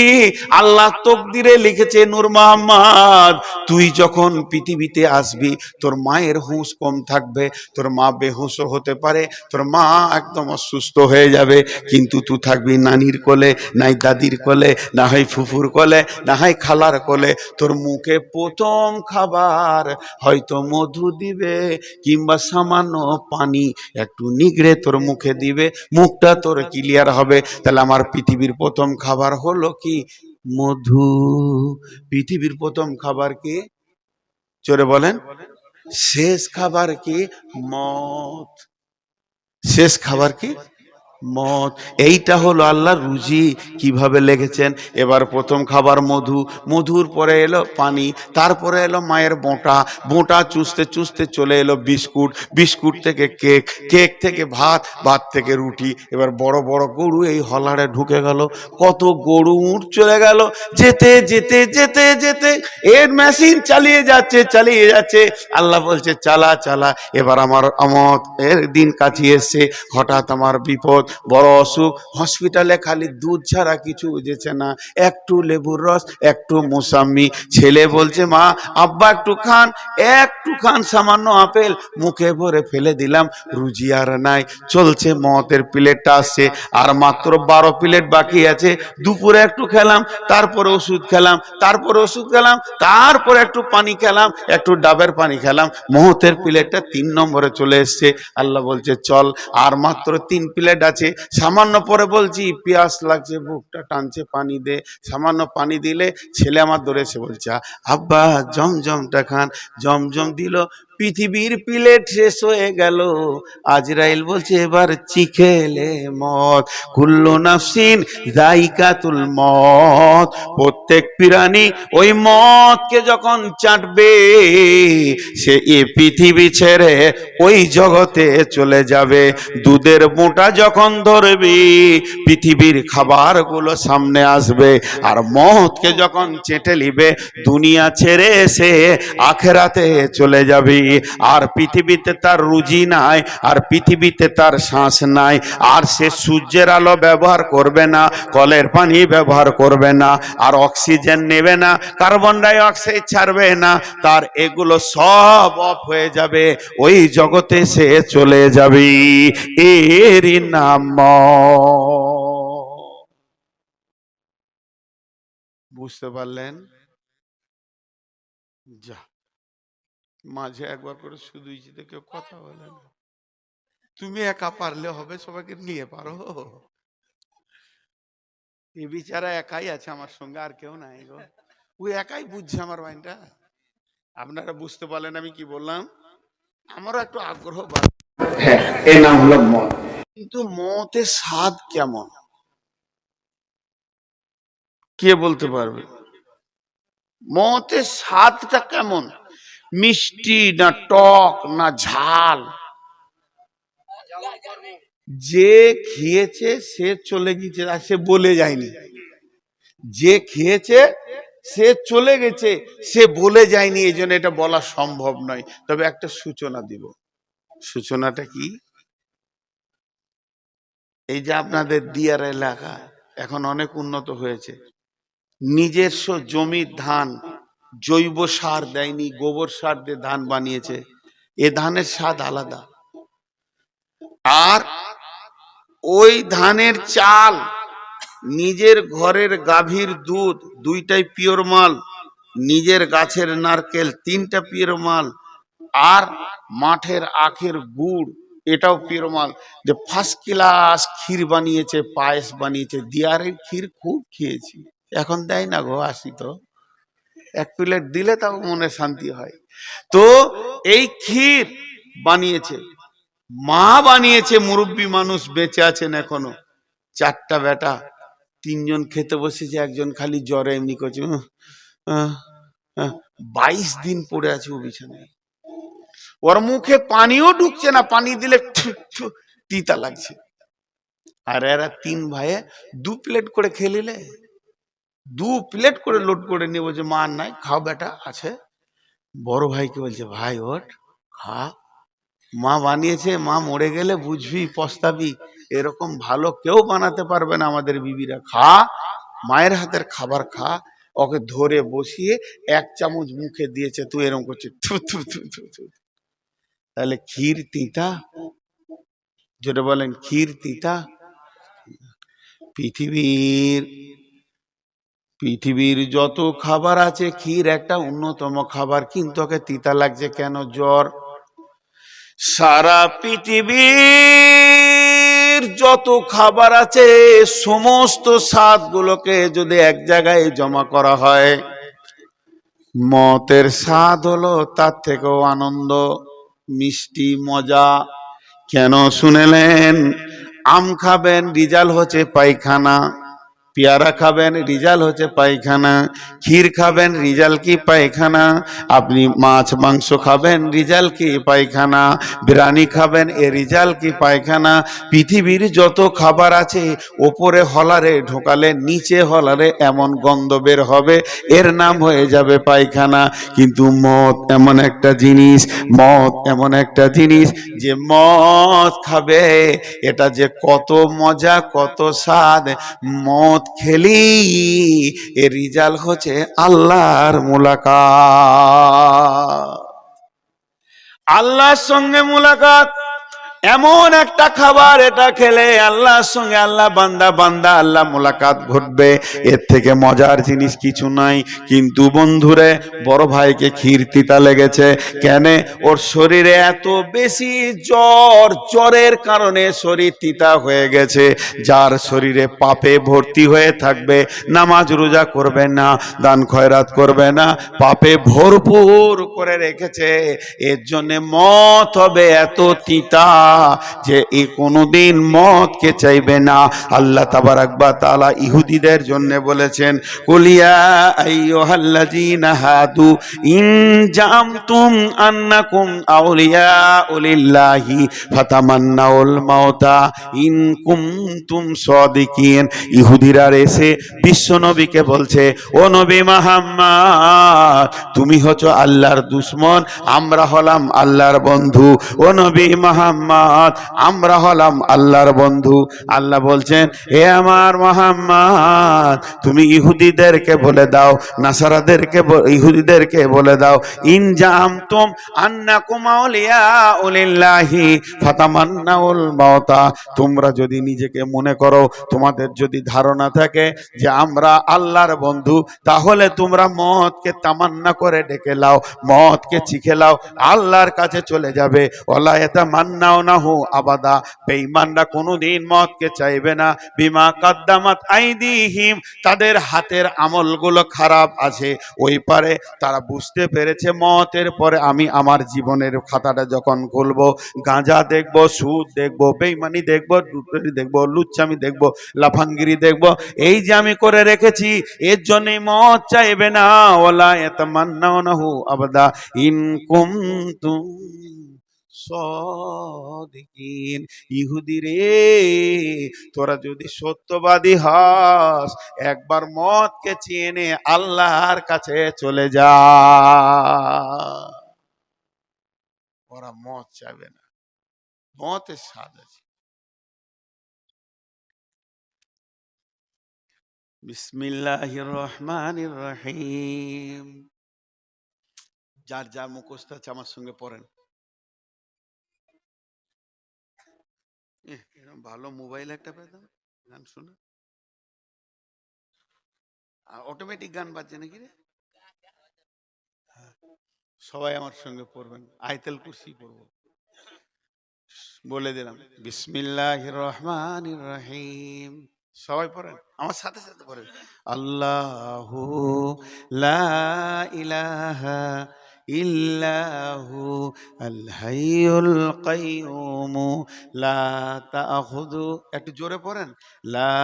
আল্লাহ তকদিরে লিখেছে, নূর মোহাম্মদ তুই যখন পৃথিবীতে আসবি, তোর মায়ের হুঁশ কম থাকবে, তোর মা বেহুঁশও হতে পারে, তোর মা একদম অসুস্থ হয়ে যাবে, কিন্তু তুই থাকবি নানির কোলে, নাই দাদির কোলে, না হয় ফুফুর কোলে, না হয় খালার কোলে। তোর মুখে প্রথম খাবার হয়তো মধু দিবে, কিংবা সামান্য পানি একটু নিগড়ে তোর মুখে দিবে, মুখটা তোর ক্লিয়ার হবে। তাহলে আমার পৃথিবীর প্রথম খাবার হলো কি? মধু। পৃথিবীর প্রথম খাবার কি? জোরে বলেন। শেষ খাবার কি? মদ। শেষ খাবার কি? মদ। এইটা হলো আল্লাহর রুজি কিভাবে লেগেছেন। এবার প্রথম খাবার মধু, মধুর পরে এলো পানি, তারপরে এলো মায়ের বোঁটা, বোঁটা চুষতে চুষতে চলে এলো বিস্কুট, বিস্কুট থেকে কেক, কেক থেকে ভাত, ভাত থেকে রুটি। এবার বড় বড় গরু এই হলারে ঢুকে গেল, কত গরু উঠ চলে গেল, যেতে যেতে যেতে যেতে এর মেশিন চালিয়ে যাচ্ছে, চালিয়ে যাচ্ছে। আল্লাহ বলছে চালা চালা। এবার আমার আমত এর দিন কাছে এসছে, হঠাৎ আমার বিপদ, বড় অসুখ, হসপিটালে খালি দুধ ছাড়া কিছু বুঝেছে না, একটু লেবুর রস, একটু মোসাম্মি। ছেলে বলছে মা আব্বা একটু খান, একটু খান, সামান্য আপেল মুখে ভরে ফেলে দিলাম, রুজি আর নাই। চলছে মতের প্লেটটা আসছে, আর মাত্র 12 প্লেট বাকি আছে। দুপুরে একটু খেলাম, তারপরে ওষুধ খেলাম, তারপরে ওষুধ খেলাম, তারপরে একটু পানি খেলাম, একটু ডাবের পানি খেলাম, মহতের প্লেটটা 3 নম্বরে চলে এসছে। আল্লাহ বলছে চল, আর মাত্র 3 প্লেট আছে। সামান্য পরে বলছি পিয়াস লাগছে, বুকটা টানছে, পানি দে। সামান্য পানি দিলে ছেলে আমার দৌড়েছে, বলছে আব্বা জমজমটা খান। জমজম দিল, পৃথিবীর প্লেট শেষ হয়ে গেল। আজরাইল বলছে এবার চিখেলে মত, কুল্লু নাফসিন যায়িকাতুল মত। প্রত্যেক প্রাণী ওই মতকে যখন চাটবে, সে এ পৃথিবী ছেড়ে ওই জগতে চলে যাবে। দুধের মোটা যখন ধরবি, পৃথিবীর খাবারগুলো সামনে আসবে, আর মতকে যখন চেটে নিবে, দুনিয়া ছেড়ে এসে আখেরাতে চলে যাবি। আর পৃথিবীতে তার রুজি নাই, আর পৃথিবীতে তার শ্বাস নাই, আর সে সূর্যের আলো ব্যবহার করবে না, কলের পানি ব্যবহার করবে না, আর অক্সিজেন নেবে না, কার্বন ডাই অক্সাইড ছাড়বে না, তার এগুলো সব অফ হয়ে যাবে, ওই জগতে সে চলে যাবে। এরই নাম মওত। বুঝতে পারলেন? যা, মাঝে একবার করে শুধু কেউ কথা বলে না। তুমি একা পারলে হবে, সবাইকে নিয়ে পারো। এই বিচারা একাই আছে আমার সঙ্গে, আর কেউ নাই গো। ও একাই বুঝছে আমার মাইন্ডটা। আপনারা বুঝতে পারলেন আমি কি বললাম? আমারও একটু আগ্রহ বাড়ে। হ্যাঁ, এর নাম হলো মদ। কিন্তু মতের স্বাদ কেমন কে বলতে পারবে? মতের স্বাদটা কেমন? মিষ্টি না টক না ঝাল? যে খেয়েছে সে চলে গেছে, আর সে বলে যায়নি। যে খেয়েছে সে চলে গেছে, সে বলে যায়নি, এই জন্য এটা বলা সম্ভব নয়। তবে একটা সূচনা দিব। সূচনাটা কি? এই যে আপনাদের দিয়ার এলাকা এখন অনেক উন্নত হয়েছে, নিজস্ব জমির ধান জৈব সার দেয়নি, গোবর সার দিয়ে ধান বানিয়েছে। এ ধানের স্বাদ আলাদা। আর ওই ধানের চাল, নিজের ঘরের গাভীর দুধ, দুইটাই পিওর মাল, নিজের গাছের নারকেল, তিনটা পিওর মাল, আর মাঠের আখের গুড়, এটাও পিওর মাল। যে ফার্স্ট ক্লাস ক্ষীর বানিয়েছে, পায়েস বানিয়েছে। দিয়ারের ক্ষীর খুব খেয়েছি, এখন দেয় না গো, আসি তো এক প্লেট দিলে তাও মনে শান্তি হয়। তো এই ক্ষীর বানিয়েছে মা, বানিয়েছে, মুরব্বী মানুষ বেঁচে আছেন এখনো, চারটা বেটা, তিনজন খেতে বসেছে, একজন খালি জ্বরে এমনি করছে, 22 দিন পড়ে আছে ও বিছানায়, ওর মুখে পানিও ঢুকছে না, পানি দিলে তিতা লাগছে। আর এরা তিন ভাইয়ে 2 প্লেট করে খেলিলে, 2 প্লেট করে লোড করে নিয়ে বলছে মা নাই, খাও বেটা আছে। বড় ভাইকে বলছে ভাই ওঠ খা, মা বানিয়েছে, মা মরে গেলে বুঝবি পস্তাবি, এরকম ভালো কেউ বানাতে পারবে না আমাদের বিবিরা, খা, মায়ের হাতের খাবার খা। ওকে ধরে বসিয়ে 1 চামচ মুখে দিয়েছে, তুই এরকম করছিস থু থু থু থু থু। তাহলে ক্ষীর তিতা? যেটা বলেন ক্ষীর তিতা? পৃথিবীর যত খাবার আছে ক্ষীর একটা অন্যতম খাবার, কিন্তু ওকে তিতা লাগছে কেন? জ্বর। সারা পৃথিবীর যত খাবার আছে সমস্ত স্বাদগুলোকে যদি এক জায়গায় জমা করা হয়, মতের স্বাদ হলো তার থেকেও আনন্দ, মিষ্টি, মজা। কেন শুনেলেন? আম খাবেন, রিজাল্ট হচ্ছে পায়খানা। পেয়ারা খাবেন, রিজাল্ট হচ্ছে পায়খানা। ক্ষীর খাবেন, রিজাল্ট কি পায়খানা। আপনি মাছ মাংস খাবেন, রিজাল্ট কি পায়খানা। বিরিয়ানি খাবেন, এ রিজাল্ট কি পায়খানা। পৃথিবীর যত খাবার আছে ওপরে হলারে ঢোকালে নিচে হলারে এমন গন্ধ বের হবে, এর নাম হয়ে যাবে পায়খানা। কিন্তু মদ এমন একটা জিনিস, মদ এমন একটা জিনিস যে মদ খাবে এটা যে কত মজা, কত স্বাদ। মদ খেলি এর রিজাল্ট হচ্ছে আল্লাহর মুলাকাত, আল্লাহর সঙ্গে মুলাকাত। এমন একটা খাবার, এটা খেলে আল্লাহর সঙ্গে আল্লাহ বান্দা আল্লাহ মুলাকাত ঘটবে, এর থেকে মজার জিনিস কিছু নাই। কিন্তু বন্ধুরে, বড় ভাইকে ক্ষীর তিতা লেগেছে কেন? ওর শরীরে এত বেশি জ্বর, জ্বরের কারণে শরীর তিতা হয়ে গেছে। যার শরীরে পাপে ভর্তি হয়ে থাকবে, নামাজ রোজা করবে না, দান খয়রাত করবে না, পাপে ভরপুর করে রেখেছে, এর জন্য মত হবে এত তিতা যে এ কোনোদিন মদকে চাইবে না। আল্লাহ তাবারাক ওয়া তাআলা ইহুদিদের জন্য বলেছেন, কুলিয়া আইয়ুহাল্লাযীনা হাদু ইন জামতুম আন্নাকুম আউলিয়াউ লিল্লাহি ফাতামান্নাউল মাউতা ইন কুনতুম সাদিকিন। ইহুদিরা এসে বিশ্ব নবীকে বলছে, ও নবী মুহাম্মদ, তুমি হচ্ছ আল্লাহর দুশমন, আমরা হলাম আল্লাহর বন্ধু। ও নবী মুহাম্মদ, আমরা হলাম আল্লাহর বন্ধু। আল্লাহ বলছেন, হে আমার মুহাম্মদ, তুমি ইহুদিদেরকে বলে দাও, নাসারাদেরকে, ইহুদিদেরকে বলে দাও, ইন জামতুম আন্নাকুম আউলিয়াউ লিল্লাহি ফাতামান্নাউল মাউতা, তোমরা যদি নিজেকে মনে করো, তোমাদের যদি ধারণা থাকে যে আমরা আল্লাহর বন্ধু, তাহলে তোমরা মদকে তামান্না করে ডেকে লাও, মদকে চিখে লাও, আল্লাহর কাছে চলে যাবে। ওয়ালা ইয়াতামান্নাউনা ইয়াতামান্নাউনাহু আবাদা, বেঈমানরা কোনোদিন মওতকে চাইবে না। বিমা কাদ্দামাত আইদিহিম, তাদের হাতের আমলগুলো খারাপ আছে। ওই পারে তারা বুঝতে পেরেছে মওতের পরে আমি আমার জীবনের খাতাটা যখন খুলবো, গাঁজা দেখবো, সুদ দেখবো, বেঈমানি দেখবো, লুটেরি দেখবো, লুচ্চামি দেখবো, লাফাঙ্গিরি দেখবো, এই যে আমি করে রেখেছি, এর জন্যই মওত চাইবে না। ওয়ালা ইয়াতামান্নাউনাহু আবাদা ইন কুনতুম সাদিকিন। ইহুদি রে, তোরা যদি সত্যবাদী হস, একবার মওতকে চেনে আল্লাহর কাছে চলে যা। ওরা মওত চাইবে না, মওতের স্বাদ আছে। বিসমিল্লাহির রহমানির রহিম। যার যার মুখস্থ আছে আমার সঙ্গে পড়েন। এরকম ভালো মোবাইল একটা পেতাম, গান শোনা। অটোমেটিক গান বাজছে নাকি রে? সবাই আমার সঙ্গে পড়বেন, আয়াতুল কুরসি পড়বো। বলে দিলাম, বিসমিল্লাহির রহমানির রহিম। সবাই পড়েন, আমার সাথে সাথে পড়েন। আল্লাহু লা ইলাহা ইল্লাহু আল হাইয়ুল কাইয়ুম লা তাখুযু, একটু জোরে পড়েন, লা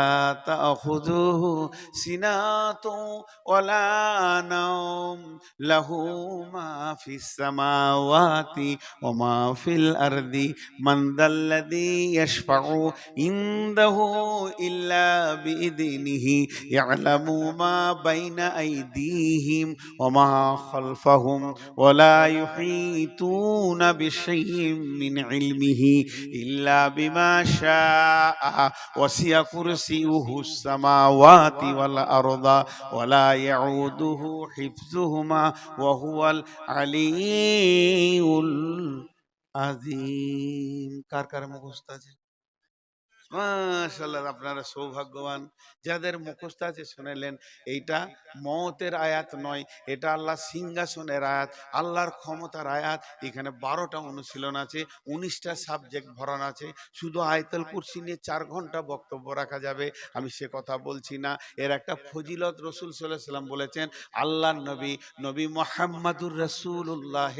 তাখুযুহু সিনাতু ওয়ালা নাওম লাহু মা ফিস সামাওয়াতি ওয়া মা ফিল আরদি মান যাল্লাযী ইয়াশফাউ ইনদাহু ইল্লা বিইذনিহি ইয়ালামু মা বাইনা আইদিহিম ওয়া মা খালফাহুম ওয়া লা ইউহীতুনা বিশাইইন মিন ইলমিহি ইল্লা বিমা শাআ ওয়াসি'a কুরসিয়ুহুস সামাওয়াতি ওয়াল আরদা ওয়া লা ইয়াউদুহু হিফযুহুমা ওয়া হুয়াল আলিয়্যুল আযীম। কার কার মুখস্থ আছে? মাশাআল্লাহ, আপনারা সৌভাগ্যবান যাদের মুখস্থ আছে। শুনেলেন, এইটা মওতের আয়াত নয়, এটা আল্লাহর সিংহাসনের আয়াত, আল্লাহর ক্ষমতার আয়াত। এখানে 12টা অনুশীলন আছে, 19টা সাবজেক্ট ভরানো আছে। শুধু আয়াতুল কুরসি নিয়ে 4 ঘন্টা বক্তব্য রাখা যাবে, আমি সে কথা বলছি না। এর একটা ফজিলত রাসূল সাল্লাল্লাহু আলাইহি সাল্লাম বলেছেন। আল্লাহর নবী, নবী মুহাম্মাদুর রাসূলুল্লাহ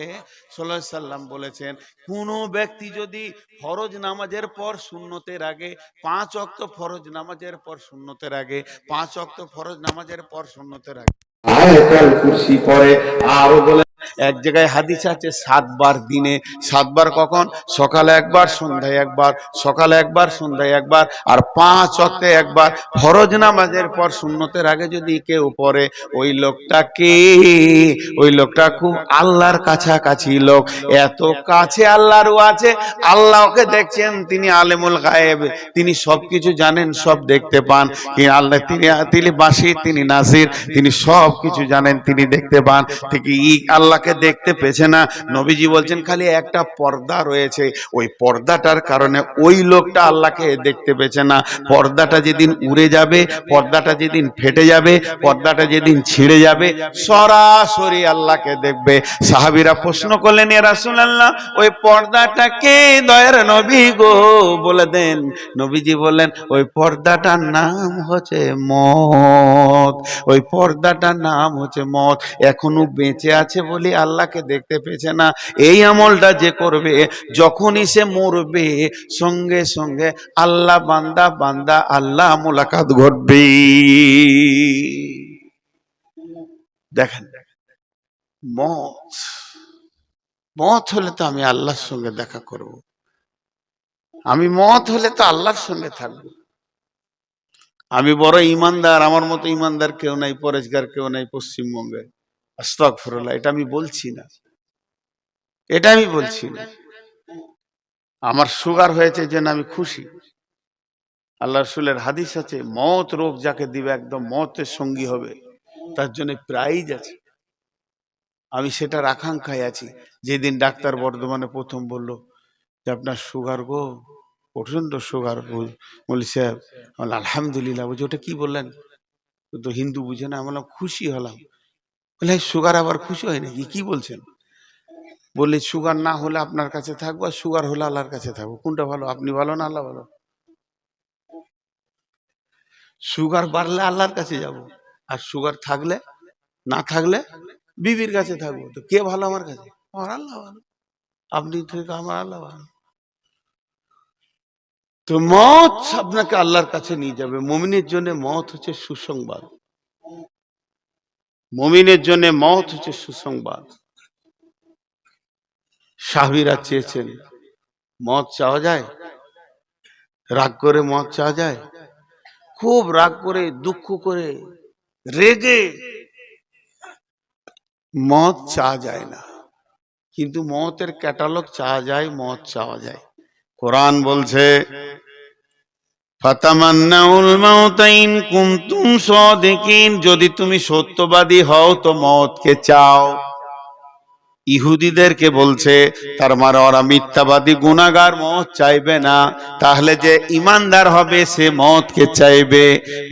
সাল্লাল্লাহু আলাইহি সাল্লাম বলেছেন, কোনো ব্যক্তি যদি ফরজ নামাজের পর সুন্নতের আগে 5 ওয়াক্ত ফরজ নামাজের পর সুন্নতের আগে 5 ওয়াক্ত ফরজ নামাজের পর সুন্নতের আগে আয়াতুল কুরসি পড়ে, আর বলে এক জায়গায় হাদিস আছে 7 বার দিনে, 7 বার কখন? সকালে একবার, সন্ধ্যায় একবার, সকালে একবার, সন্ধ্যায় একবার, আর 5 ওয়াক্তে একবার। ফরজ নামাজের পর সুন্নতের আগে যদি কেউ পড়ে, ওই লোকটাকে, ওই লোকটা খুব আল্লাহর কাছাকাছি লোক। এত কাছে আল্লাহরও আছে, আল্লাহ ওকে দেখছেন, তিনি আলেমুল গায়েব, তিনি সবকিছু জানেন, সব দেখতে পান। কি আল্লাহ, তিনি বাসির, তিনি নাসির, তিনি সব কিছু জানেন, তিনি দেখতে পান। ঠিক আল্লাহকে দেখতে পেছে না। নবীজি বলছেন খালি একটা পর্দা রয়েছে, ওই পর্দাটার কারণে ওই লোকটা আল্লাহকে দেখতে পেছে না। পর্দাটা যেদিন উড়ে যাবে, পর্দাটা যেদিন ফেটে যাবে, পর্দাটা যেদিন ছিঁড়ে যাবে, সরাসরি আল্লাহকে দেখবে। সাহাবীরা প্রশ্ন করলেন, ইয়া রাসূলুল্লাহ, ওই পর্দাটাকে দয়ার নবী গো বলে দেন। নবীজি বললেন, ওই পর্দাটার নাম হচ্ছে মওত। ওই পর্দাটার নাম হচ্ছে মওত। এখনো বেঁচে আছে বলে আল্লাহকে দেখতে পেছে না। এই আমলটা যে করবে, যখনই সে মরবে, সঙ্গে সঙ্গে আল্লাহ বান্দা বান্দা আল্লাহ মোলাকাত ঘটবে। দেখেন, মওত, মওত হলে তো আমি আল্লাহর সঙ্গে দেখা করব, আমি মওত হলে তো আল্লাহর সঙ্গে থাকব। আমি বড় ইমানদার, আমার মতো ইমানদার কেউ নাই, পরেশগার কেউ নাই পশ্চিমবঙ্গে। আস্তাগফিরুল্লাহ, এটা আমি বলছি না, এটা আমি বলছি না। আমার সুগার হয়েছে যেন আমি খুশি। আল্লাহ রাসূলের হাদিস আছে, মওত রোগ যাকে দিবে, একদম মওতের সঙ্গী হবে, তার জন্য প্রাইজ আছে। আমি সেটার আকাঙ্ক্ষায় আছি। যেদিন ডাক্তার বর্ধমানে প্রথম বলল যে আপনার সুগার গো, প্রচন্ড সুগার, বলি সাহেব, আলহামদুলিল্লাহ। বলছি ওটা কি বললেন? তো হিন্দু বুঝে না। আমি বললাম খুশি হলাম। বলে সুগার আবার খুশি হয় নাকি, কি বলছেন? বলি সুগার না হলে আপনার কাছে থাকবো, আর সুগার হলে আল্লাহর কাছে থাকবো, কোনটা ভালো? আপনি ভালো না আল্লাহ ভালো? সুগার বাড়লে আল্লাহর কাছে যাব, আর সুগার থাকলে, না থাকলে বিবির কাছে থাকবো। তো কে ভালো আমার কাছে? আমার আল্লাহ ভালো। আপনি থেকে আমার আল্লাহ ভালো। তো মত আপনাকে আল্লাহর কাছে নিয়ে যাবে। মুমিনের জন্য মত হচ্ছে সুসংবাদ, মুমিনের জন্য মত হচ্ছে সুসংবাদ। সাহাবীরা চেয়েছেন, মত চাওয়া যায়? রাগ করে মত চাওয়া যায়? খুব রাগ করে, দুঃখ করে, রেগে মত চাওয়া যায় না, কিন্তু মতের ক্যাটালগ চাওয়া যায়, মত চাওয়া যায়। কোরআন বলছে ফাতামান্নাউল মাউতা ইন কুনতুম সাদিকিন, যদি তুমি সত্যবাদী হও তো মতকে চাও। ইহুদিদেরকে বলছে, তার মানে ওরা মিথ্যাবাদী গুনাহগার, মত চাইবে না। তাহলে যে ইমানদার হবে সে মতকে চাইবে।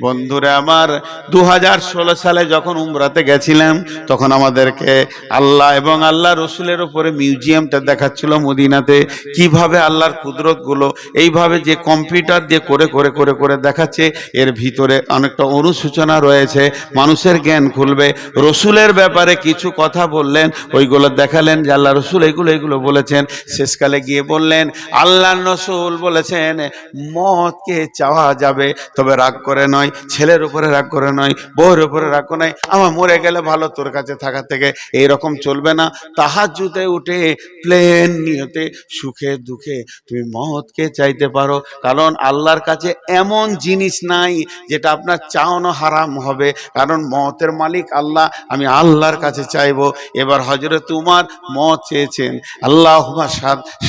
বন্ধুরা আমার, 2016 সালে যখন উমরাতে গেছিলাম, তখন আমাদেরকে আল্লাহ এবং আল্লাহ রসুলের উপরে মিউজিয়ামটা দেখাচ্ছিল মদিনাতে, কিভাবে আল্লাহর কুদরত গুলো এইভাবে যে কম্পিউটার দিয়ে করে করে করে করে দেখাচ্ছে, এর ভিতরে অনেকটা অনুসূচনা রয়েছে, মানুষের জ্ঞান খুলবে। রসুলের ব্যাপারে কিছু কথা বললেন, ওইগুলো দেখালেন যে আল্লাহ রসুল এগুলো এগুলো বলেছেন। শেষকালে গিয়ে বললেন আল্লাহ রসুল বলেছেন মতকে চাওয়া যাবে, তবে রাগ করে নয়, ছেলের উপরে রাগ করে নয়, বউয়ের উপরে রাগ করে নয়, আমার মরে গেলে ভালো তোর কাছে থাকা থেকে, এইরকম চলবে না। তাহাজ্জুদে উঠে প্লেন নিয়তে সুখে দুঃখে তুমি মতকে চাইতে পারো, কারণ আল্লাহর কাছে এমন জিনিস নাই যেটা আপনার চাওয়ানো হারাম হবে, কারণ মতের মালিক আল্লাহ। আমি আল্লাহর কাছে চাইবো। এবার হযরত উমর মত চেয়েছেন, আল্লাহুম্মা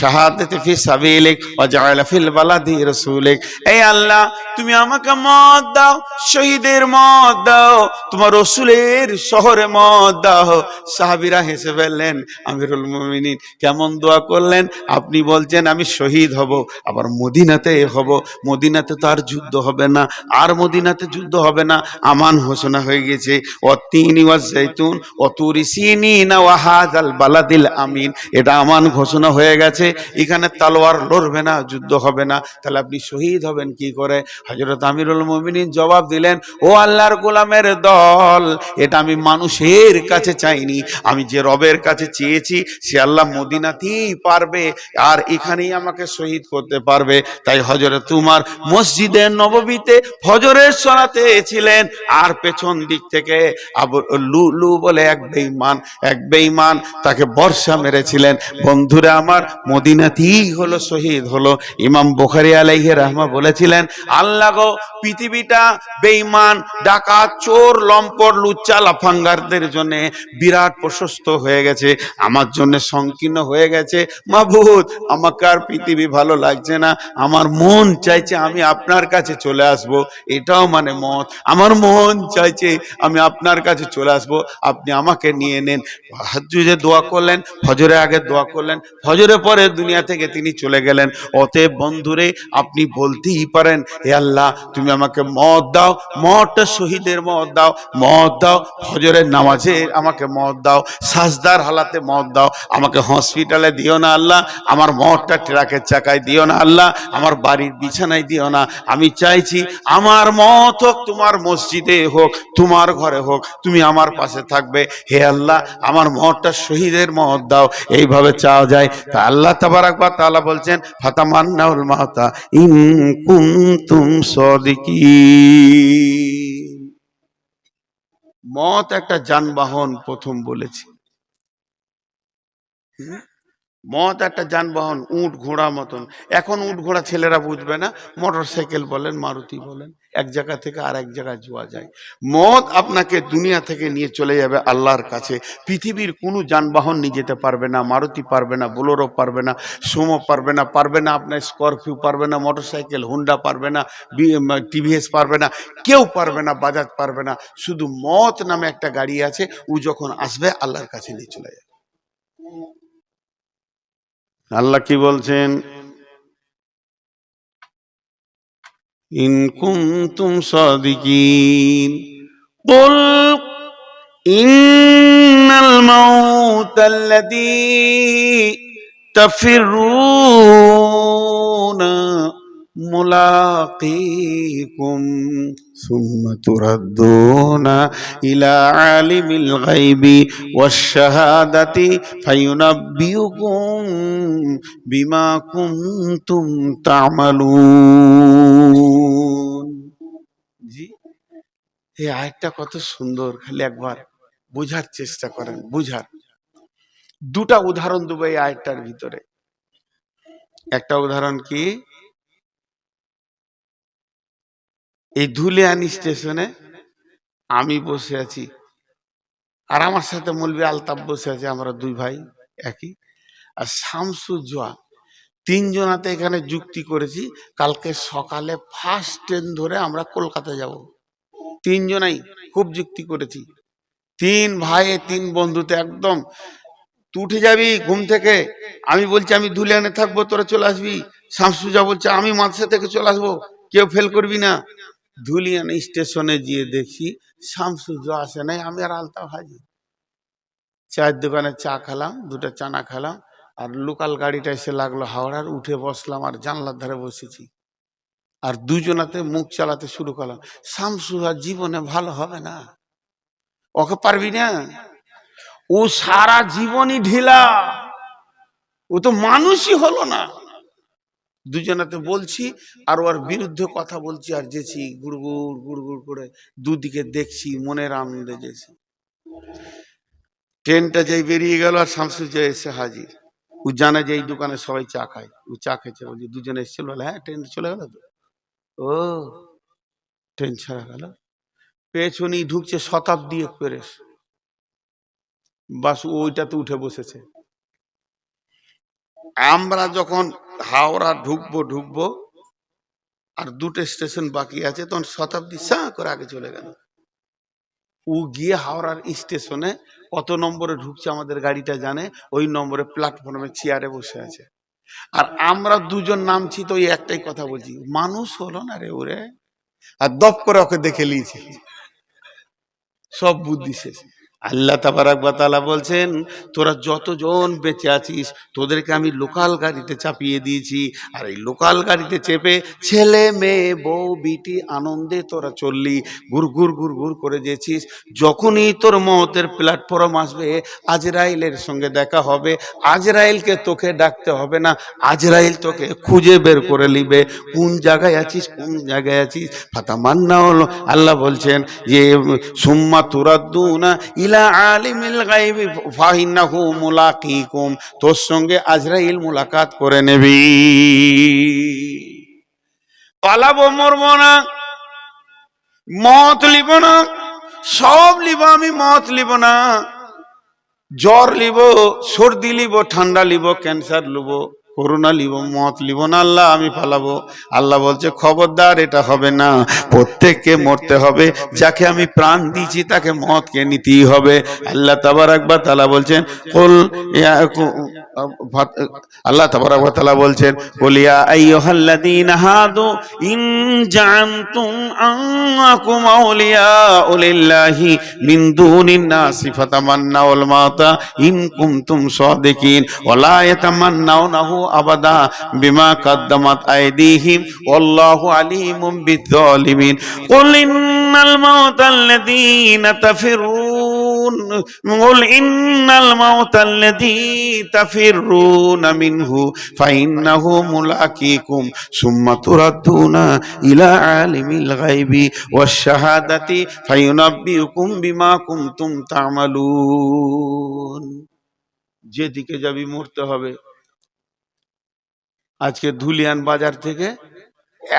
শাহাদাতি ফি সাবিলিক ওয়া জাআলা ফিল বালাদি রাসূলিক, এই আল্লাহ তুমি আমাকে মত দাও, শহীদের মত দাও, তোমার রাসূলের শহরে মত দাও। সাহাবীরা হেসে ফেললেন। আমিরুল মুমিনিন কেমন দোয়া করলেন, আপনি বলছেন আমি শহীদ হব, আবার মদিনাতে হব, মদিনাতে তো আর যুদ্ধ হবে না, আর মদিনাতে যুদ্ধ হবে না, আমান ঘোষণা হয়ে গেছে। ওয়াত্তিনি ওয়াজ্জাইতুন ওয়া তুরি সিনিন ওয়া হাযাল বালাদিল আমিন, এটা আমান ঘোষণা হয়ে গেছে, এখানে তলোয়ার লড়বে না, যুদ্ধ হবে না, তাহলে আপনি শহীদ হবেন কি করে? হযরত আমিরুল মুমিনিন জবাব দিলেন, ও আল্লাহর গোলামের দল, এটা আমি মানুষের কাছে চাইনি, আমি যে রবের কাছে চেয়েছি সে আল্লাহ মদিনাতেই পারবে, আর এখানেই আমাকে শহীদ করতে পারবে। তাই হযরত উমর মসজিদে নববীতে ফজরের সালাতে ছিলেন, আর পেছন দিক থেকে আবু লুলু বলে এক বেঈমান তাকে বর্ষা মেরেছিলেন। বন্ধুরা আমার, মদিনাতেই হলো শহীদ হলো। ইমাম বুখারী আলাইহি রাহমা বলেছিলেন, আল্লাহ গো, পৃথিবীটা বেঈমান, ডাকাত, চোর, লম্পট, লুচ্চা, লাফাঙ্গারদের জন্য বিরাট প্রশস্ত হয়ে গেছে, আমার জন্য সংকীর্ণ হয়ে গেছে। মাবুদ, আমাকে আর পৃথিবী ভালো লাগছে না, আমার মন চাইছে আমি আপনার কাছে চলে আসব। এটাও মানে মত, আমার মন চাইছে আমি আপনার কাছে চলে আসব, আপনি আমাকে নিয়ে নেন। তাহাজ্জুদে দোয়া করলেন, ফজরে আগে দোয়া করলেন, ফজরে পরে দুনিয়া থেকে তিনি চলে গেলেন। অতএব বন্ধুরে, আপনি বলতেই পারেন, হে আল্লাহ তুমি আমাকে মত দাও, মতটা শহীদের মত দাও, মত দাও ফজরের নামাজে আমাকে মত দাও, সাজদার হালাতে মত দাও, আমাকে হসপিটালে দিও না আল্লাহ, আমার মতটা ট্রাকের চাকায় দিও না আল্লাহ, আমার বাড়ির বিছানায় দিও না। আমি চাইছি আমার মত হোক তোমার মসজিদে হোক, তোমার ঘরে হোক, তুমি আমার পাশে থাকবে। হে আল্লাহ, আমার মতটা শহীদের মত দাও। এইভাবে চাওয়া যায়। তা আল্লাহ তাবারাক ওয়া তাআলা বলছেন, ফাতামান্নাউল মাউতা ইন কুনতুম সাদিকিন। মত একটা যানবাহন, প্রথম বলেছি, মত একটা যানবাহন, উট ঘোড়া মতন। এখন উট ঘোড়া ছেলেরা বুঝবে না, মোটর সাইকেল বলেন, মারুতি বলেন, এক জায়গা থেকে আর এক জায়গায় যাওয়া যায়। মত আপনাকে দুনিয়া থেকে নিয়ে চলে যাবে আল্লাহর কাছে। পৃথিবীর কোনো যানবাহন নিয়ে যেতে পারবে না, মারুতি পারবে না, বোলেরো পারবে না, সুমো পারবে না, পারবে না আপনার স্করপিও পারবে না, মোটর সাইকেল হুন্ডা পারবে না, টিভিএস পারবে না, কেউ পারবে না, বাজাজ পারবে না। শুধু মত নামে একটা গাড়ি আছে, ও যখন আসবে আল্লাহর কাছে নিয়ে চলে যাবে। আল্লাহ কি বলছেন, ইন কুনতুম সাদিকিন কুল ইন্নাল মাউত মাউতাল্লাযী তাফিরুনা মুলাকীকুম সুম্মা তুরাদ্দুনা ইলা আলিমিল গায়বি ওয়াশ শাহাদাতি ফায়ুনাব্বিউকুম বিমা কুনতুম তা'মালুন। জি, এই আয়াতটা কত সুন্দর, খালি একবার বোঝার চেষ্টা করেন, বুঝার। দুটা উদাহরণ দেবো এই আয়াতটার ভিতরে। একটা উদাহরণ কি, এই ধুলিয়ানি স্টেশনে আমি বসে আছি আর আমার সাথে মৌলভী আলতাফ বসে আছে, আমরা দুই ভাই একই। আর শামসুজ্জোয়া, তিনজনাতে এখানে যুক্তি করেছি কালকে সকালে ফার্স্ট ট্রেন ধরে আমরা কলকাতা যাব। তিনজনাই খুব যুক্তি করেছি, তিন ভাই তিন বন্ধুতে একদম। তুই উঠে যাবি ঘুম থেকে, আমি বলছি আমি ধুলিয়ানে থাকবো, তোরা চলে আসবি। শামসুজা বলছে আমি মাদ্রাসা থেকে চলে আসবো, কেউ ফেল করবি না। ধুলিয়ান স্টেশনে গিয়ে দেখি শামসুজা আসে নাই, আমি আর আলতাফ হাজির। চায়ের দোকানে চা খেলাম, দুটো চানা খেলাম, আর লোকাল গাড়িটা এসে লাগলো হাওড়ার, উঠে বসলাম আর জানলার ধারে বসেছি। আর দুজনাতে মুখ চালাতে শুরু করলাম, শামসুজা জীবনে ভালো হবে না, ওকে পারবি না, ও সারা জীবনই ঢিলা, ও তো মানুষই হলো না। দুজনাতে বলছি আর ওর বিরুদ্ধে কথা বলছি আর যেছি গুড়গুড় গুড়গুড় করে, দুদিকে দেখছি মনের আনন্দে যেছি। ট্রেনটা যেই বেরিয়ে গেল আর শামসুজ্জা এসে হাজির। ও জানে যে এই দোকানে সবাই চা খায়, ও চা খেয়েছে, বলছি দুজনে এসেছিল, বলে হ্যাঁ ট্রেন চলে গেল তো। ও ট্রেন ছাড়া গেল, পেছনই ঢুকছে শতাব্দী এক্সপ্রেস, বাস ওইটাতে উঠে বসেছে। আমরা যখন হাওড়া ঢুকবো আর দুটো স্টেশন বাকি আছে, তখন শতাব্দী সা করে আগে চলে গেল। ও গিয়ে হাওড়ার স্টেশনে কত নম্বরে ঢুকছে আমাদের গাড়িটা জানে, ওই নম্বরে প্ল্যাটফর্মে চেয়ারে বসে আছে। আর আমরা দুজন নামছি তো ওই একটাই কথা বলছি, মানুষ হলো না রে ওরে। আর দপ করে ওকে দেখে নিয়েছি, সব বুদ্ধি শেষ। আল্লাহ তাবারাক ওয়া তাআলা বলছেন, তোরা যতজন বেঁচে আছিস তোদেরকে আমি লোকাল গাড়িতে চাপিয়ে দিয়েছি, আর এই লোকাল গাড়িতে চেপে ছেলে মেয়ে বউ বিটি আনন্দে তোরা চললি, গুড় গুড় করে যেছিস। যখনই তোর মওতের প্ল্যাটফর্ম আসবে, আজরাইলের সঙ্গে দেখা হবে, আজরাইলকে তোকে ডাকতে হবে না, আজরাইল তোকে খুঁজে বের করে নিবে কোন জায়গায় আছিস, কোন জায়গায় আছিস। ফাতামান্নাউ, আল্লাহ বলছেন যে সুম্মা তুরাদ্দুনা ইলা আলিমিল গায়বি ফাইন্নাহু মুলাকীকুম, তোর সঙ্গে আজরাইল মুলাকাত করে নেবি। পালাবো, মরবো না, মত লিব না, সব লিব আমি, মত লিব না। জ্বর লিব, সর্দি লিব, ঠান্ডা লিব, ক্যান্সার লিব, করোনা লিব, মত লিব না, আল্লাহ আমি পালাবো। আল্লাহ বলছে খবরদার, এটা হবে না, প্রত্যেককে মরতে হবে, যাকে আমি প্রাণ দিয়েছি তাকে মতকে নিতেই হবে। আল্লাহ তাবারাক ওয়া তাআলা বলছেন কুল, আল্লাহ তাবারাক ওয়া তাআলা বলছেন কুল ইয়া আইয়ুহাল্লাযীনা হাদু ইন জাআমতুম আন্নাকুম আউলিয়াউ লিল্লাহি মিন দুনিন নাসি ফাতামান্নাউল মাউতা ইন কুনতুম সাদিকিন ওয়া লা ইয়াতামান্নাউনাহু আবাদা বিমা কাদ্দামাত আইদিহিম ওয়াল্লাহু আলিমুম বিয-যালিমিন। কুল ইন্নাল মাউতাল্লাযীনা তাফিরুন কুল ইন্নাল মাউতাল্লাযী তাফিরুনা মিনহু ফাইন্নাহু মুলাকীকুম সুম্মা তুরাদ্দুনা ইলা আলিমিল গায়বি ওয়াশ শাহাদাতি ফায়ুনাব্বিউকুম বিমা কুনতুম তা'মালুন। যেদিকে যাবি মরতে হবে। আজকে ধুলিয়ান বাজার থেকে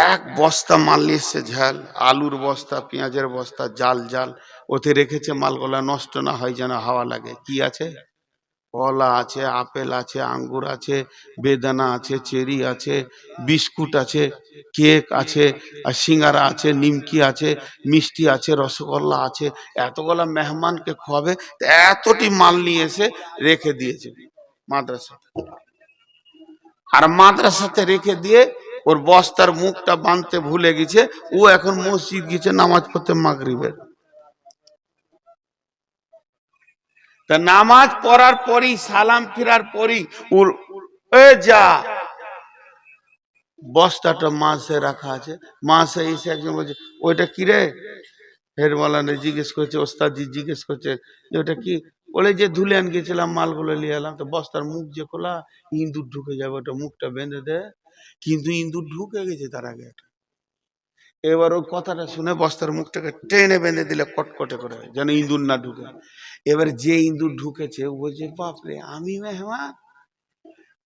এক বস্তা মাল এসছে, ঝাল আলুর বস্তা, পেঁয়াজের বস্তা, জাল জাল, ওতে রেখেছে মালগুলা নষ্ট না হয় যেন হাওয়া লাগে। কি আছে? কলা আছে, আপেল আছে, আঙ্গুর আছে, বেদানা আছে, চেরি আছে, বিস্কুট আছে, কেক আছে, আর সিঙ্গারা আছে, নিমকি আছে, মিষ্টি আছে, রসগোল্লা আছে। এতগুলা মেহমানকে খাওয়াবে, এতটি মাল নিয়ে এসে রেখে দিয়েছে মাদ্রাসা। আর মাদ্রাসাতে রেখে দিয়ে ওর বস্তার মুখটা বাঁধতে ভুলে গেছে, ও এখন মসজিদ গেছে নামাজ পড়তে মাগরিবের। তা নামাজ পড়ার পরই সালাম ফিরার পরই যা বস্তাটা মাসে রাখা আছে, মাসে এসে একজন বলছে ওইটা কি রে? হের মালানে জিজ্ঞেস করছে, ওস্তাদজি জিজ্ঞেস করছে যে ওটা কি? বলে যে ধুলে আন গেছিলাম, মালগুলো নিয়ে এলাম, তো বস্তার মুখ যে খোলা, ইঁদুর ঢুকে যাবে, ওটা মুখটা বেঁধে দে। কিন্তু ইঁদুর ঢুকে গেছে তার আগে। এবার ওই কথাটা শুনে বস্তার মুখটাকে টেনে বেঁধে দিলে কটকটে করে, যেন ইঁদুর না ঢুকে। এবার যে ইঁদুর ঢুকেছে ও বলছে বাপরে, আমি মেহমান,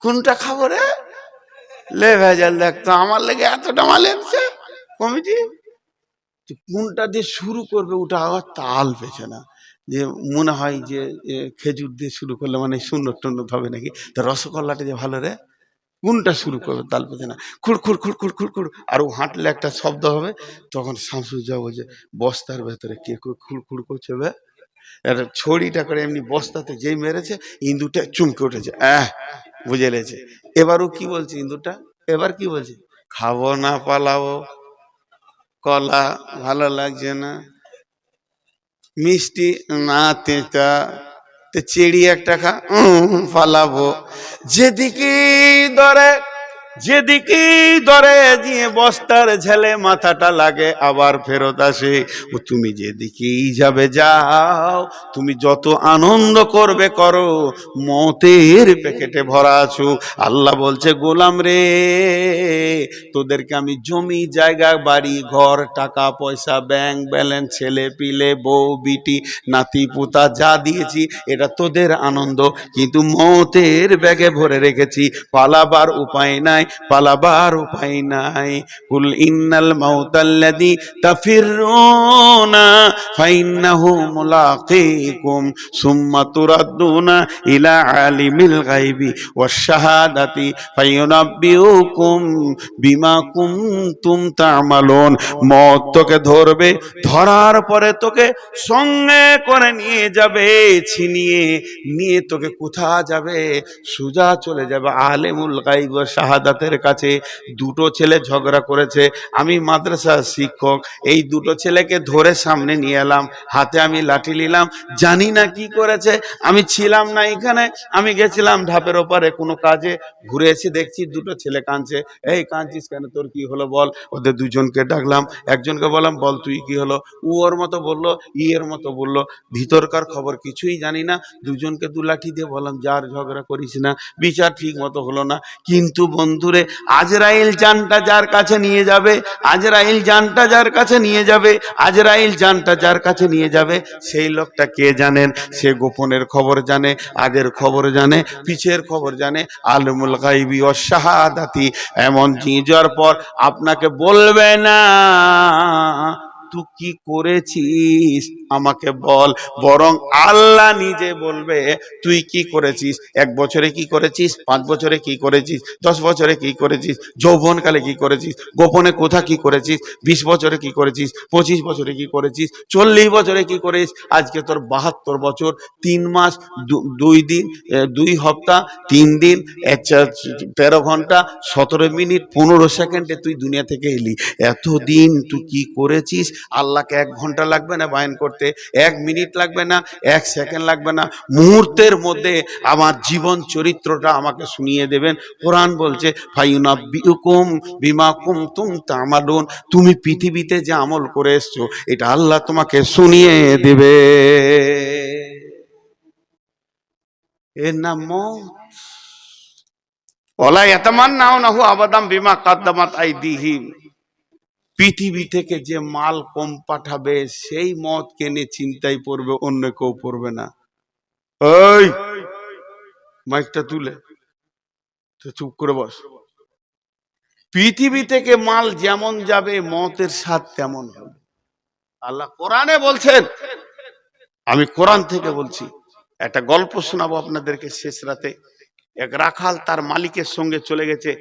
কোনটা খাবো রে? লে ভেজাল, দেখতো আমার লেগে এতটা মাল এনেছে কমিটি, কোনটা দিয়ে শুরু করবে ওটা আবার তাল পেছে না। যে মনে হয় যে খেজুর দিয়ে শুরু করলে মানে সুন্নত টুন্নত হবে নাকি, তো রসগোল্লাটা যে ভালো রে, কোনটা শুরু করবে তাল পেছে না। খুড় খুড় খুড় খুড় খুড় খুড়, আর ও হাঁটলে একটা শব্দ হবে, তখন শামসুজ্জামান বলছে বস্তার ভেতরে কে খুড় খুড় করছে বে? একটা ছড়িটা করে এমনি বস্তাতে যেই মেরেছে, ইন্দুরটা চুমকে উঠেছে, বুঝে লেছে। এবারও কি বলছে ইন্দুরটা, এবার কি বলছে? খাবো না পালাবো, কলা ভালো লাগছে না, মিষ্টি না তেঁতা, চেড়ি একটা খা, পালাবো। যেদিকেই ধরে দিয়ে বস্তার ঝেলে মাথাটা লাগে, আবার ফেরত আসে। ও তুমি যেদিকেই যাবে যাও, তুমি যত আনন্দ করবে করো, মতের প্যাকেটে ভরা আছো। আল্লাহ বলছে গোলাম রে, তোদেরকে আমি জমি জায়গা বাড়ি ঘর টাকা পয়সা ব্যাংক ব্যালেন্স ছেলে পিলে বউ বিটি নাতি পুতা যা দিয়েছি, এটা তোদের আনন্দ, কিন্তু মতের ব্যাগে ভরে রেখেছি। পালাবার উপায় নাই, পালাবার উপায় নাই। কুল ইন্নাল মাউতাল্লাযী তাফিরুনা ফাইন্নাহু মুলাকীকুম সুম্মা তুরাদ্দুনা ইলা আলিমিল গায়বি ওয়াশ শাহাদাতি ফায়ুনাব্বিউকুম বিমা কুনতুম তা'মালুন। মত তোকে ধরবে, ধরার পরে তোকে সঙ্গে করে নিয়ে যাবে, ছিনিয়ে নিয়ে তোকে কোথা যাবে? সোজা চলে যাবে আলেমুল গায়ব ওয়াশ শাহাদাতের কাছে। দুটো ছেলে ঝগড়া করেছে, আমি মাদ্রাসার শিক্ষক, এই দুটো ছেলেকে ধরে সামনে নিয়ে এলাম, হাতে আমি লাঠি নিলাম, জানি না কি করেছে, আমি ছিলাম না এখানে, আমি গেছিলাম ধাপের ওপারে কোনো কাজে, ঘুরে এসে দেখছি দুটো ছেলে কাঁদছে। এই কাঁদছিস কেন, তোর কি হলো বল? ওদের দুজনকে ডাকলাম, একজনকে বললাম বল তুই কি হলো, ও ওর মতো বললো, এর মতো বললো, ভিতরকার খবর কিছুই জানি না। দুজনকে দু লাঠি দিয়ে বললাম যার ঝগড়া করিস না, বিচার ঠিক মতো হলো না। কিন্তু বন্ধুরে, আজরাইল জানটা যার কাছে নিয়ে যাবে, আজরাইল জানটা যার কাছে নিয়ে যাবে, আজরাইল জানটা যার কাছে নিয়ে যাবে, সেই লোকটা কে জানেন? সে গোপনের খবর জানে, আগের খবর জানে, পিছের খবর জানে, আলিমুল গায়বি ওয়াশ শাহাদাতি। এমন নিয়ে যাওয়ার পর আপনাকে বলবে না তুই কি করেছিস আমাকে বল, বরং আল্লাহ নিজে বলবে তুই কি করেছিস, 1 বছরে কি করেছিস, 5 বছরে কি করেছিস, 10 বছরে কি করেছিস, যৌবনকালে কি করেছিস, গোপনে কোথা কি করেছিস, 20 বছরে কি করেছিস, 25 বছরে কি করেছিস, 40 বছরে কি করেছিস। আজকে তোর 72 বছর 3 মাস 2 দিন 2 সপ্তাহ 3 দিন 13 ঘন্টা 17 মিনিট 15 সেকেন্ডে তুই দুনিয়া থেকে এলি। এতদিন তুই কি করেছিস? আল্লাহকে 1 ঘন্টা লাগবে না বয়ান করতে, 1 মিনিট লাগবে না, 1 সেকেন্ড লাগবে না, মুহূর্তের মধ্যে আমার জীবন চরিত্রটা আমাকে শুনিয়ে দেবেন। কোরআন বলছে ফায়ুনাব্বিউকুম বিমা কুনতুম তা'মালুন, তুমি পৃথিবীতে যে আমল করে এসছো এটা আল্লাহ তোমাকে শুনিয়ে দেবে। এর নাম মওত। ওয়ালা ইয়াতামান্নাউনাহু আবাদাম বিমা কাদ্দামাত আইদিহিম। পৃথিবী থেকে যে মাল কম পাঠাবে সেই মদ কেনে চিন্তাই পড়বে, অন্য কেউ পড়বে না। ওই মাইকটা তুলে চুপ করে বস। পৃথিবী থেকে মাল যেমন যাবে মতের স্বাদ তেমন হবে। আল্লাহ কোরআনে বলছেন, আমি কোরআন থেকে বলছি। একটা গল্প শোনাবো আপনাদেরকে শেষ রাতে। এক রাখাল তার মালিকের সঙ্গে চলে গেছে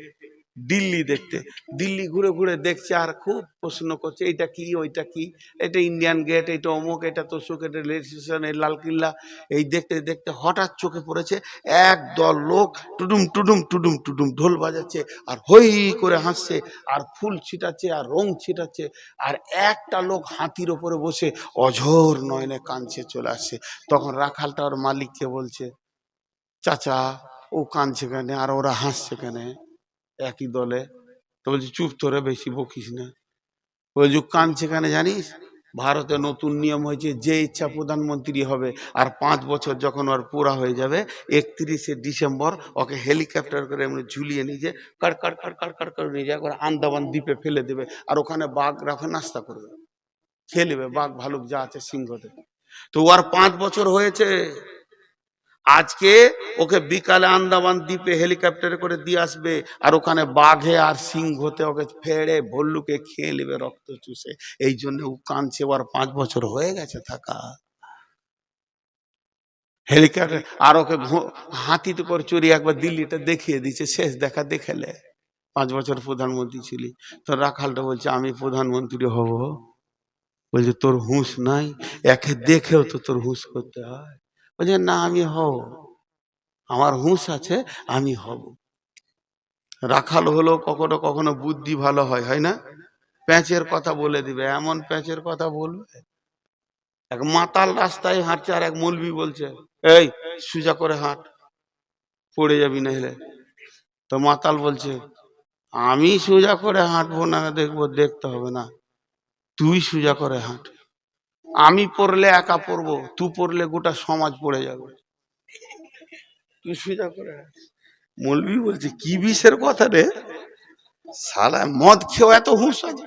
দিল্লি দেখতে। দিল্লি ঘুরে ঘুরে দেখছে আর খুব প্রশ্ন করছে, এটা কি ওইটা কি, এটা ইন্ডিয়ান গেট, এটা অমুক, এটা তোষক, এটা রেল স্টেশন, এই লালকিল্লা। এই দেখতে দেখতে হঠাৎ চোখে পড়েছে এক দল লোক টুডুম টুডুম টুডুম টুডুম ঢোল বাজাচ্ছে আর হই করে হাসছে আর ফুল ছিটাচ্ছে আর রং ছিটাচ্ছে। আর একটা লোক হাতির ওপরে বসে অঝোর নয়নে কাঁদছে চলে আসছে। তখন রাখালটা ওর মালিককে বলছে, চাচা ও কাঁদছে কেন আর ওরা হাসছে কেন একই দলে? তো বলছি চুপ, তোরে বেশি বকিস না। বলছি কাঁদছে কেন জানিস? ভারতে নতুন নিয়ম হয়েছে, যে ইচ্ছা প্রধানমন্ত্রী হবে, আর 5 বছর যখন ওর পুরা হয়ে যাবে 31শে ডিসেম্বর ওকে হেলিকপ্টার করে এমনি ঝুলিয়ে নিয়ে যে কার কার কার কার কার করে নিয়ে যায় করে আন্দামান দ্বীপে ফেলে দেবে, আর ওখানে বাঘ রাখে নাস্তা করবে, খেয়ে নেবে বাঘ ভালুক যা আছে সিংহতে। তো ওর 5 বছর হয়েছে। আজকে ওকে বিকালে আন্দামান দ্বীপে হেলিকপ্টারে করে দিয়ে আসবে, আর ওখানে বাঘে আর সিংহতে ওকে ফেড়ে ভল্লুকে খেয়ে নেবে রক্ত চুষে। এই জন্য ও কাঁদছে, ওর 5 বছর হয়ে গেছে থাকা হেলিকপ্টার। আর ওকে হাতিতে করে চড়িয়ে একবার দিল্লিটা দেখিয়ে দিচ্ছে, শেষ দেখা দেখেলে। 5 বছর প্রধানমন্ত্রী ছিলি। তো রাখালটা বলছে আমি প্রধানমন্ত্রী হব? বলছে তোর হুঁশ নাই? একে দেখেও তো তোর হুঁশ করতে হয়। বলছে না আমি হব, আমার হুঁশ আছে, আমি হব। রাখাল হলো কখনো কখনো বুদ্ধি ভালো হয়, হয় না? প্যাঁচের কথা বলে দিবে, এমন প্যাঁচের কথা বলবে। এক মাতাল রাস্তায় হাঁটছে আর এক মৌলবি বলছে এই সোজা করে হাঁট, পড়ে যাবি না হলে। তো মাতাল বলছে আমি সোজা করে হাঁটবো না, দেখবো, দেখতে হবে না, তুই সোজা করে হাঁট। আমি পড়লে একা পড়বো, তুই পড়লে গোটা সমাজ পড়ে যাবে, তুই সোজা করে হাঁট। মৌলবি বলছে কি বিষের কথা রে, শালা মদ খেয়েও এত হুঁশ আছে?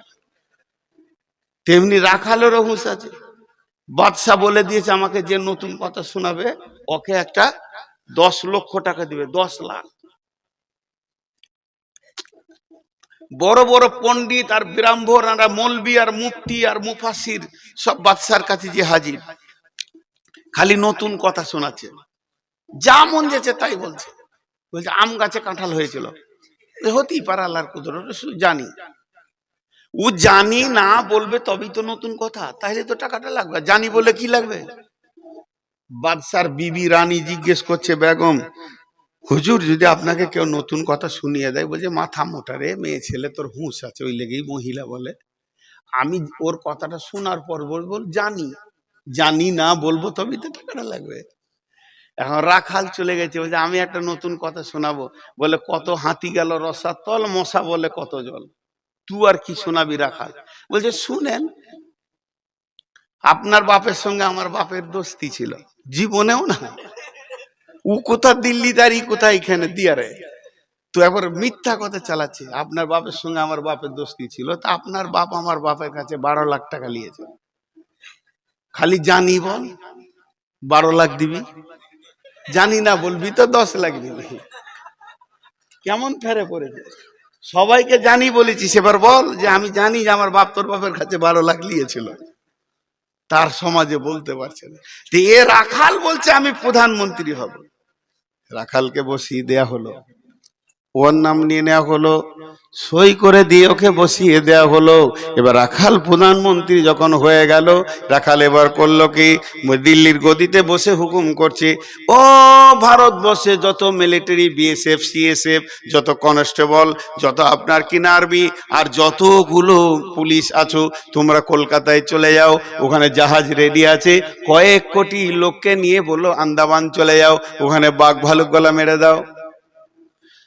তেমনি রাখালেরও হুঁশ আছে। বাদশাহ বলে দিয়েছে আমাকে যে নতুন কথা শোনাবে ওকে একটা 10 লক্ষ টাকা দিবে, 10 লাখ। বড় বড় পণ্ডিত আর ব্রাহ্মণ আর মৌলবি আর মুফতি আর মুফাসির সব বাদশার কাছে যে হাজির, খালি নতুন কথা শোনাচ্ছে, যা মন যেছে তাই বলছে। বলছে আম গাছে কাঁঠাল হয়েছিল, হতেই পারে আল্লাহর কুদরত, জানি। ও জানি না বলবে তবেই তো নতুন কথা, তাহলে তো টাকাটা লাগবে, জানি বলে কি লাগবে? বাদশার বিবি রানী জিজ্ঞেস করছে বেগম হুজুর যদি আপনাকে কেউ নতুন কথা শুনিয়ে দেয়, বলছে মাথা মোটা রে, মেয়ে ছেলে তোর হুঁশ আছে, ওই লেগেই মহিলা বলে। আমি ওর কথাটা শোনার পর বলবো জানি, জানি না বলবো তবেই তো টাকাটা লাগবে। এখন রাখাল চলে গেছে, বলছে আমি একটা নতুন কথা শোনাবো। বলে কত হাতি গেল রসাতল, মশা বলে কত জল। তুই আর কি শোনাবি রাখাল? বলছে শুনেন, আপনার বাপের সঙ্গে আমার বাপের দোস্তি ছিল জীবনেও না, ও কোথা দিল্লি দাঁড়ি কোথায় এখানে দিয়ারে, তো একবার মিথ্যা কথা চালাচ্ছে। আপনার বাপের সঙ্গে আমার বাপের দোস্তি ছিল, তা আপনার বাপ আমার বাপের কাছে 12 লাখ টাকা নিয়েছে। খালি জানি বল, 12 লাখ দিবি, জানি না বলবি তো 10 লাখ দিবি। কেমন ফেরে পড়েছে? সবাইকে জানি বলেছি, সেবার বল যে আমি জানি যে আমার বাপ তোর বাপের কাছে 12 লাখ নিয়েছিল। তার সমাজে বলতে পারছে না। এ রাখাল বলছে আমি প্রধানমন্ত্রী হব। রাখালকে বসিয়ে দেয়া হলো, ওর নাম নিয়ে নেওয়া হলো, সই করে দিয়ে ওকে বসিয়ে দেওয়া হলো। এবার রাখাল প্রধানমন্ত্রী যখন হয়ে গেল, রাখাল এবার করলো কি, দিল্লির গদিতে বসে হুকুম করছে, ও ভারতবর্ষে যত মিলিটারি বিএসএফ সিএসএফ, যত কনস্টেবল, যত আপনার কিনা আর্মি আর যতগুলো পুলিশ আছো, তোমরা কলকাতায় চলে যাও, ওখানে জাহাজ রেডি আছে, কয়েক কোটি লোককে নিয়ে বললো আন্দামান চলে যাও, ওখানে বাঘ ভালুক গলা মেরে দাও।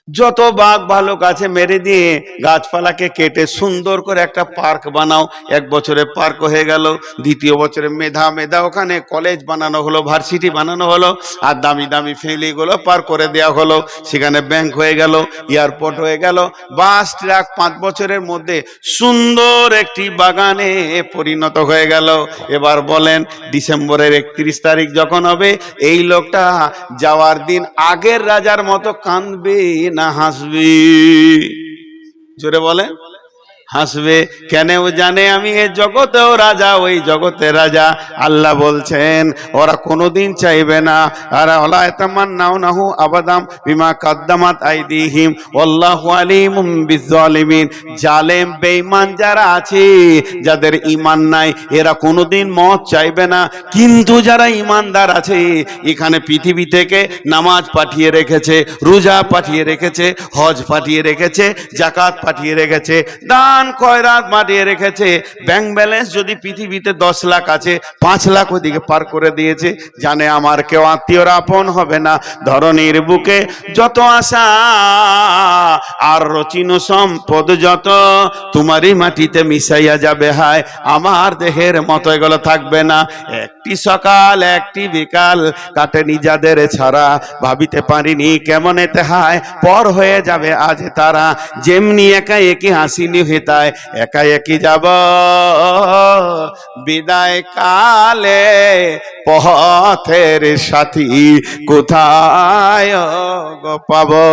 যত বাঘ ভালুক আছে মেরে দিয়ে গাছপালাকে কেটে সুন্দর করে একটা পার্ক বানাও। 1 বছরে পার্ক হয়ে গেল। দ্বিতীয় বছরে মেধা মেধা ওখানে কলেজ বানানো হলো, ভার্সিটি বানানো হলো, আর দামি দামি ফেলিগুলো পার করে দেওয়া হলো। সেখানে ব্যাংক হয়ে গেল, এয়ারপোর্ট হয়ে গেল, বাস ট্রাক 5 বছরের মধ্যে সুন্দর একটি বাগানে পরিণত হয়ে গেল। এবার বলেন ডিসেম্বরের 31 তারিখ যখন হবে, এই লোকটা যাওয়ার দিন আগের রাজার মতো কাঁদবে না হাসবি? জোরে বলেন। হাসবে। কেন? ও জানে আমি এই জগতেও রাজা, ওই জগতে রাজা। আল্লাহ বলছেন ওরা কোনোদিন চাইবে না, আর ওয়ালা ইয়াতামান্নাউনাহু আবাদাম বিমা কাদ্দামাত আইদিহিম ওয়াল্লাহু আলিমুম বিজ্জালিমিন। জালেম বেঈমান যারা আছে, যাদের ঈমান নাই, এরা কোনোদিন মওত চাইবে না। কিন্তু যারা ঈমানদার আছে, এখানে পৃথিবী থেকে নামাজ পাঠিয়ে রেখেছে, রোজা পাঠিয়ে রেখেছে, হজ পাঠিয়ে রেখেছে, যাকাত পাঠিয়ে রেখেছে, দান খয়রাত পাঠিয়ে রেখেছে। ব্যাংক ব্যালেন্স যদি পৃথিবীতে 10 লাখ আছে, 5 লাখ ওদিকে পার করে দিয়েছে। জানে আমার কেউ আত্মীয়রা আপন হবে না। ধরনীর বুকে যত আশা আর রচিন সম্পদ যত, তোমারই মাটিতে মিশাইয়া যাবে, হায় আমার দেহের মতো এগুলো থাকবে না। একটি সকাল একটি বিকাল কাটেনি যাদের ছাড়া, ভাবিতে পারিনি কেমন এতে হায় পর হয়ে যাবে আজ তারা। যেমনি একা একই হাসিনি হেতায়, একা একই যাব বিদায় কালে, পথের সাথী কোথায় গো পাবো।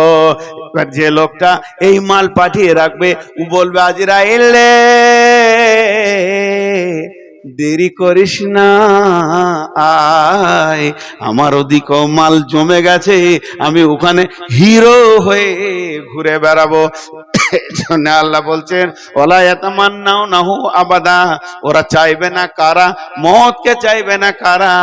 এবার যে লোকটা এই মাল পাঠিয়ে রাখবে, ও বলবে আজরাইলে দেরি করিস না আয়, আমার ওদিকেও মাল জমে গেছে, আমি ওখানে হিরো হয়ে ঘুরে বেড়াবো। এজন্য আল্লাহ বলছেন ওয়ালা ইয়াতামান্নাউনাহু আবাদা, ওরা চাইবে না কারা? মওতকে চাইবে না কারা?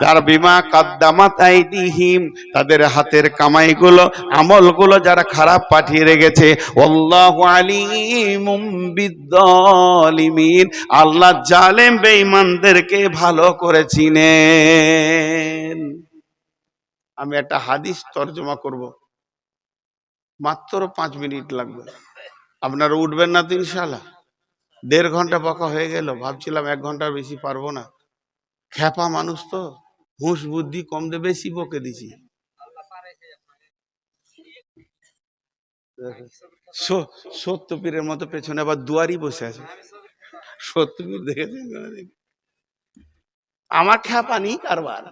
যারা বিমা কাদ্দামাত আইদিহিম, তাদের হাতের কামাইগুলো আমলগুলো যারা খারাপ পাঠিয়ে রেখেছে। আল্লাহু আলিমুম বিজ্জালিমিন, আল্লাহ জালেম বেঈমানদেরকে ভালো করে চিনেন। আমি একটা হাদিস তরজমা করব, মাত্র 5 মিনিট লাগবে। আপনারা উঠবেন না তো ইনশাআল্লাহ? 1.5 ঘন্টা বকা হয়ে গেল, ভাবছিলাম 1 ঘন্টার বেশি পারবো না। খ্যাপা মানুষ তো, হুঁশ বুদ্ধি কম দে, বেশি বকে দিছি। সত্য পীরের মতো পেছনে আবার দুয়ারি বসে আছে। সত্য পীর দেখেছেন? আমার খ্যাপা নেই কারবার।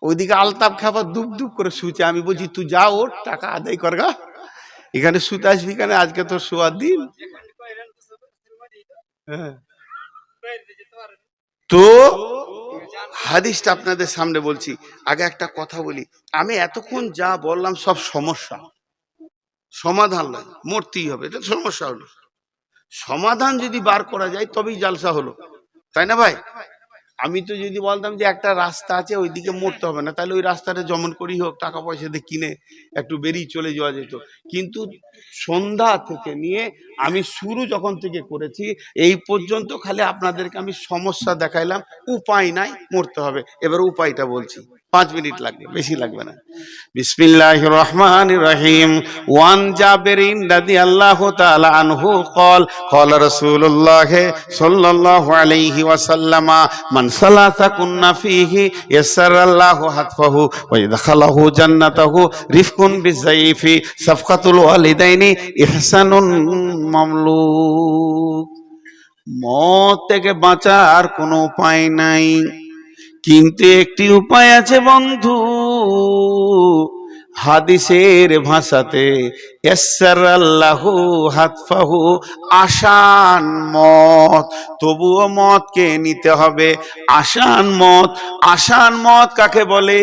ওইদিকে আলতাপ খ্যাপা দুপ দুপ করে শুচ্ছে। আমি বলছি তুই যা, ওর টাকা আদায় কর গা, এখানে শুতে আসবি কেন? আজকে তোর শোয়ার দিন। হ্যাঁ, তো হাদিসটা আপনাদের সামনে বলছি। আগে একটা কথা বলি, আমি এতক্ষণ যা বললাম সব সমস্যা, সমাধান নয়। মরতেই হবে, এটা সমস্যা হলো। সমাধান যদি বার করা যায় তবেই জালসা হলো, তাই না ভাই? আমি তো যদি বলতাম যে একটা রাস্তা আছে ওইদিকে মরতে হবে না, তাহলে ওই রাস্তাটা যেমন করি হোক টাকা পয়সা দিয়ে কিনে একটু বেরিয়ে চলে যাওয়া যেত। কিন্তু সন্ধ্যা থেকে নিয়ে আমি শুরু যখন থেকে করেছি এই পর্যন্ত খালি আপনাদেরকে আমি সমস্যা দেখাইলাম, উপায় নাই, মরতে হবে। এবার উপায়টা বলছি, 5 মিনিট লাগবে, বেশি লাগবে না। বিসমিল্লাহির রহমানির রহিম। ওয়ান জাবিরিন রাদিয়াল্লাহু তাআলা আনহু قال قال رسول الله صلى الله عليه وسلم من ثلاث كن فيه يسر الله حتفه ويدخله جنته رفق بالضيف صفقة الوالدين إحسان مملوك। মত থেকে বাঁচার কোনো উপায় নাই, কিন্তু একটি উপায় আছে বন্ধু। হাদিসের ভাষাতে ইয়াসসারাল্লাহু হাতফাহু, আসান মত। তবুও মতকে নিতে হবে, আসান মত। আসান মত কাকে বলে?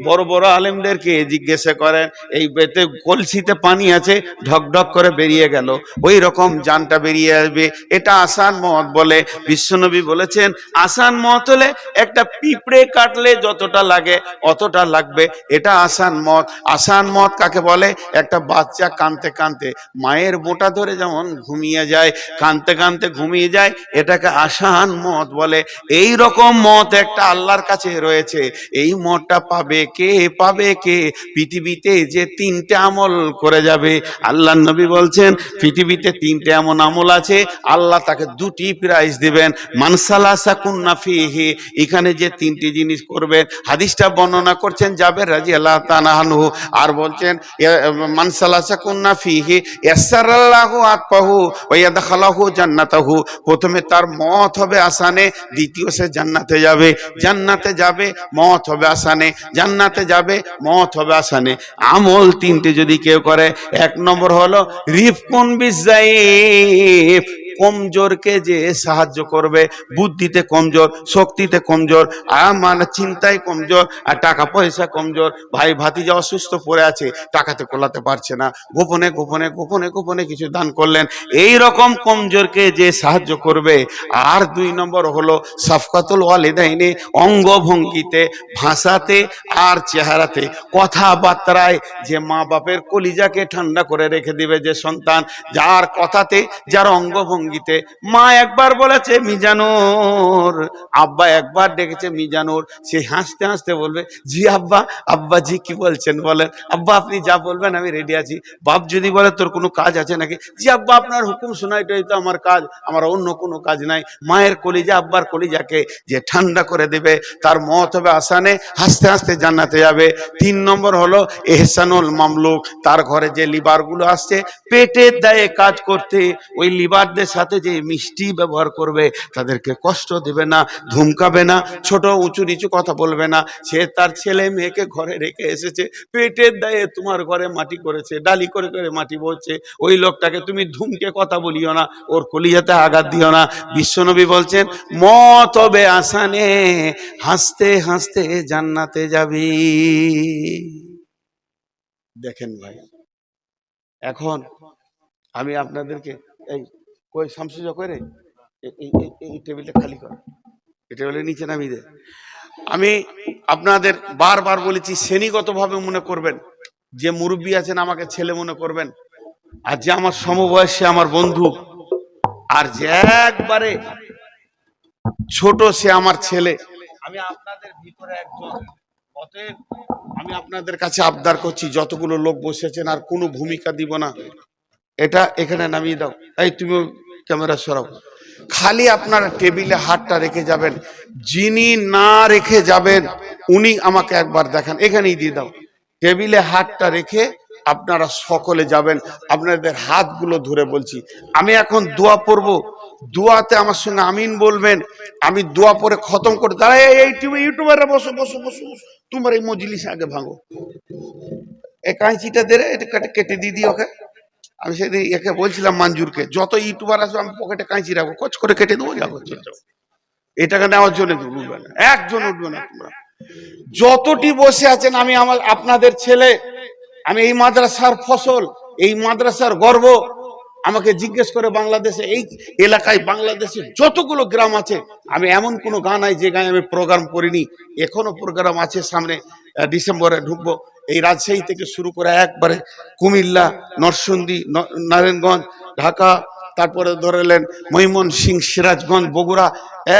বড় বড় আলেমদেরকে জিজ্ঞাসা করেন, এই বেতে কলসিতে পানি আছে, ঢক ঢক করে বেরিয়ে গেল, ওই রকম জানটা বেরিয়ে আসবে, এটা আসান মত বলে। বিশ্বনবী বলেছেন আসান মত হলে একটা পিঁপড়ে কাটলে যতটা লাগে অতটা লাগবে, এটা আসান মত। আসান মত কাকে বলে? একটা বাচ্চা কাঁদতে কাঁদতে মায়ের বোঁটা ধরে যেমন ঘুমিয়ে যায়, কাঁদতে কাঁদতে ঘুমিয়ে যায়, এটাকে আসান মত বলে। এই রকম মত একটা আল্লাহর কাছে রয়েছে। এই মতটা পাবে কে? পাবে কে? পৃথিবীতে যে 3টে আমল করে যাবে, আল্লাহ নবী বলছেন পৃথিবীতে 3টে এমন আমল আছে, আল্লাহ তাকে 2টি প্রাইজ দিবেন। মানসালাসা কুন্না ফিহি, এখানে যে 3টি জিনিস করবে, হাদিসটা বর্ণনা করছেন জাবের রাদিয়াল্লাহু তাআলা আনহু, আর বলছেন মানসালাসা কুন্না ফিহি ইয়াসসারাল্লাহু আতফাহু ওয়া ইয়াদখালাহু জান্নাতাহু। প্রথমে তার মত হবে আসানে, দ্বিতীয় সে জান্নাতে যাবে। জান্নাতে যাবে, মত হবে আসানে, জান্নাতে যাবে, মত হবে আসানে। আমল 3টে যদি কেউ করে, 1 নম্বর হলো রিফকুন বিজাইফ, কমজোরকে যে সাহায্য করবে, বুদ্ধিতে কমজোর, শক্তিতে কমজোর, মানে চিন্তায় কমজোর, আর টাকা পয়সা কমজোর, ভাই ভাতিজা অসুস্থ পড়ে আছে, টাকাতে কোলাতে পারছে না, গোপনে গোপনে গোপনে গোপনে কিছু দান করলেন, এই রকম কমজোরকে যে সাহায্য করবে। আর 2 নম্বর হলো সাফকাতুল ওয়ালিদাইনে, অঙ্গভঙ্গিতে, ভাষাতে আর চেহারাতে, কথাবার্তায় যে মা বাপের কলিজাকে ঠান্ডা করে রেখে দিবে যে সন্তান, যার কথাতে, যার অঙ্গভঙ্গিতে। মা একবার বলেছে মিজানুর, আব্বা একবার ডেকেছে মিজানুর, সে হাসতে হাসতে বলবে জি আব্বা। আব্বা জি কি বলছেন বলেন। আব্বা আপনি যা বলবেন আমি রেডি আছি। বাপ যদি বলে তোর কোনো কাজ আছে নাকি, জি আব্বা আপনার হুকুম শোনাইটাই তো আমার কাজ, আমার অন্য কোনো কাজ নাই। মায়ের কলিজা আব্বার কলিজাকে যে ঠান্ডা করে দেবে, তার মত হবে আসানে, হাসতে হাসতে জান্নাতে যাবে। 3 নম্বর হলো এহসানুল মামলুক, তার ঘরে যে লিভারগুলো আসছে পেটের দায়ে কাজ করতে, ওই লিভারদের সাথে যে মিষ্টি ব্যবহার করবে, তাদেরকে কষ্ট দেবে না, ধমকাবে না, ছোট উঁচু নিচু কথা বলবে না। সে তার ছেলে মেয়েকে ঘরে রেখে এসেছে, পেটের দায়ে তোমার ঘরে মাটি করেছে, ডালি করে করে মাটি বলছে, ওই লোকটাকে তুমি ধুমকে কথা বলিও না, ওর কলিজাতে আঘাত দিও না। বিশ্বনবী বলছেন মত হবে আসানে, হাসতে হাসতে জান্নাতে যাবি। দেখেন ভাই, এখন আমি আপনাদেরকে এই কই শামসুজা কই রে, এই টেবিলটা খালি কর, এই টেবিলের নিচে নামিয়ে দে। আমি আপনাদের বারবার বলেছি, শ্রেণীগতভাবে মনে করবেন, যে মুরব্বী আছেন আমাকে ছেলে মনে করবেন, আর যে আমার সমবয়সী আমার বন্ধু, আর যে একবারে ছোট সে আমার ছেলে। আমি আপনাদের ভিতরে একজন, অতএব আমি আপনাদের কাছে আবদার করছি, যতগুলো লোক বসেছেন আর কোনো ভূমিকা দিব না, এটা এখানে নামিয়ে দাও। এই তুমি ক্যামেরা সরাও। খালি আপনারা টেবিলে হাতটা রেখে যাবেন, যিনি না রেখে যাবেন উনি আমাকে একবার দেখান, এখানেই দিয়ে দাও। টেবিলে হাতটা রেখে আপনারা সকলে যাবেন, আপনাদের হাতগুলো ধরে বলছি। আমি এখন দোয়া পড়বো, দোয়াতে আমার সঙ্গে আমিন বলবেন। আমি দোয়া পরে খতম করে দাঁড়াই, এই ইউটিউবাররা বসো বসো বসো, তোমার এই মজলিস আগে ভাঙো, এই কাঁচিটা দে রে, এটা কেটে দিয়ে দিই ওকে। আমি সেদিন একে বলছিলাম মঞ্জুরকে, যত ইউটিউবার আসবে আমি পকেটে কাঁচি রাখবো, কচ করে কেটে দেবো, যাবো এটাকে নেওয়ার জন্য উঠবে না, একজন উঠবে না। তোমরা যতটি বসে আছেন, আমি আমার আপনাদের ছেলে, আমি এই মাদ্রাসার ফসল, এই মাদ্রাসার গর্ব। আমাকে জিজ্ঞেস করে বাংলাদেশে, এই এলাকায় বাংলাদেশে যতগুলো গ্রাম আছে, আমি এমন কোনো গান নাই যে গায়ে আমি প্রোগ্রাম করিনি। এখনো প্রোগ্রাম আছে, সামনে ডিসেম্বরে ঢুকবো। এই রাজশাহী থেকে শুরু করে একবারে কুমিল্লা, নরসিংদী, নারায়ণগঞ্জ, ঢাকা, তারপরে ধরেলেন ময়মনসিংহ, সিরাজগঞ্জ, বগুড়া,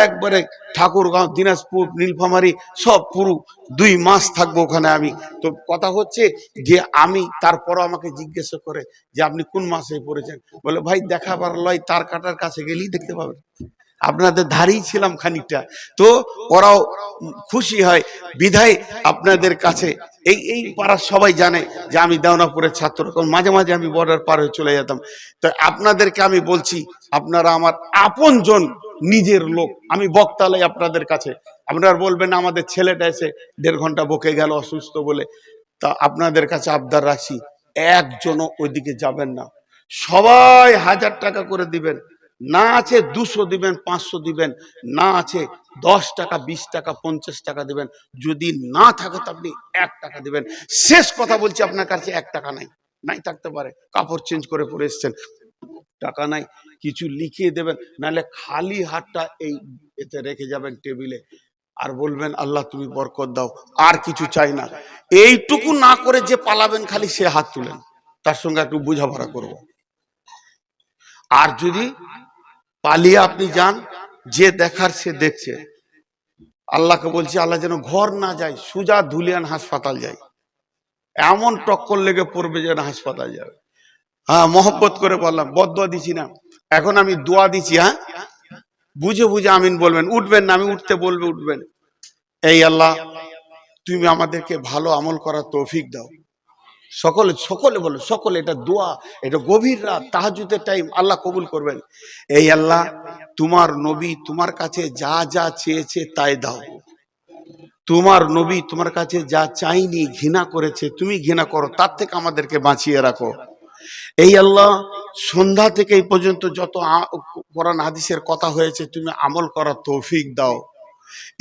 একবারে ঠাকুরগাঁও, দিনাজপুর, নীলফামারী, সব পুরো 2 মাস থাকবো ওখানে আমি। তো কথা হচ্ছে যে আমি, তারপরও আমাকে জিজ্ঞাসা করে যে আপনি কোন মাসে পড়েছেন, বলে ভাই দেখাবার লয়, তার কাটার কাছে গেলেই দেখতে পাবেন। আপনাদের ধারেই ছিলাম খানিকটা, তো ওরাও খুশি হয় বিধায় আপনাদের কাছে। এই পাড়ার সবাই জানে যে আমি দেওনাপুরের ছাত্র, কারণ মাঝে মাঝে আমি বর্ডার পার হয়ে চলে যেতাম। তো আপনাদেরকে আমি বলছি, আপনারা আমার আপনজন, নিজের লোক। আমি বক্তালাই আপনাদের কাছে, আপনারা বলবেন আমাদের ছেলেটা এসে 1.5 ঘন্টা বকে গেল অসুস্থ বলে। তা আপনাদের কাছে আবদার রাখছি, একজনও ওইদিকে যাবেন না। সবাই 1000 টাকা করে দিবেন, না আছে 200 দিবেন, 500 দিবেন, না আছে 10 টাকা, 20 টাকা, 50 টাকা দিবেন। যদি না থাকে তো আপনি 1 টাকা দিবেন। শেষ কথা বলছি, আপনার কাছে 1 টাকা নাই, নাই থাকতে পারে, কাপড় চেঞ্জ করে পরে এসছেন, টাকা নাই, কিছু লিখিয়ে দেবেন, নাহলে খালি হাতটা এই এতে রেখে যাবেন টেবিলে, আর বলবেন আল্লাহ তুমি বরকত দাও, আর কিছু চাই না। এইটুকু না করে যে পালাবেন, খালি সে হাত তুলেন, তার সঙ্গে একটু বোঝাপড়া করব। আর যদি পালিয়ে আপনি যান, যে দেখার সে দেখছে। আল্লাহকে বলছি, আল্লাহ যেন ঘর না যায়, সুজা ধুলিয়ান হাসপাতাল যায়, এমন টক্কর লেগে পড়বে যেন হাসপাতাল যাবে। হ্যাঁ, মহব্বত করে বললাম, বদদোয়া দিছি না, এখন আমি দোয়া দিচ্ছি। হ্যাঁ, বুঝে বুঝে আমিন বলবেন, উঠবেন না, আমি উঠতে বলবে উঠবেন। এই আল্লাহ তুমি আমাদেরকে ভালো আমল করার তৌফিক দাও। সকলে সকলে বলে, সকলে, এটা দোয়া, এটা গভীর রাত, তাহাজ্জুদের টাইম, আল্লাহ কবুল করবেন। এই আল্লাহ তোমার নবী তোমার কাছে যা যা চেয়েছে তাই দাও। তোমার নবী তোমার কাছে যা চাইনি, ঘৃণা করেছে, তুমি ঘৃণা করো, তার থেকে আমাদেরকে বাঁচিয়ে রাখো। এই আল্লাহ সন্ধ্যা থেকে এই পর্যন্ত যত কোরআন হাদিসের কথা হয়েছে তুমি আমল করার তৌফিক দাও।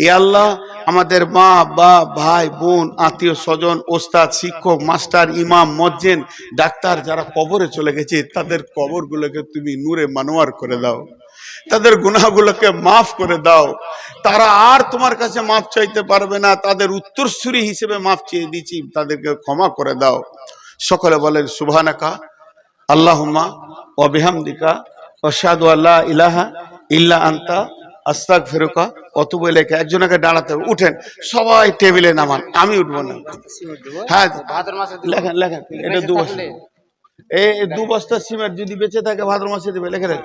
এ আল্লাহ আমাদের মা বা ভাই বোন আত্মীয় স্বজন ওস্তাদ শিক্ষক মাস্টার ইমাম মজ্জেন ডাক্তার যারা কবরে চলে গেছে তাদের কবরগুলোকে তুমি নূরে মানোয়ার করে দাও, তাদের গুনাহগুলোকে মাফ করে দাও। তারা আর তোমার কাছে মাফ চাইতে পারবে না, তাদের উত্তরসূরি হিসেবে মাফ চেয়ে দিচ্ছি, তাদেরকে ক্ষমা করে দাও। সকলে বলেন সুবহানাকা আল্লাহুম্মা ওয়া বিহামদিকা আশহাদু আল্লা ইলাহা ইল্লা আনতা আস্তাগফিরুকা ওয়া আতুবু ইলাইকা। একজনকে দাঁড়াতে হবে, উঠেন সবাই টেবিলে নামান, আমি উঠবো না। হ্যাঁ লেখেন লেখেন, এটা 2 বস্তা, এই 2 বস্তা সিমেন্ট যদি বেঁচে থাকে ভাদ্র মাসে দেবে, লেখে রাখ।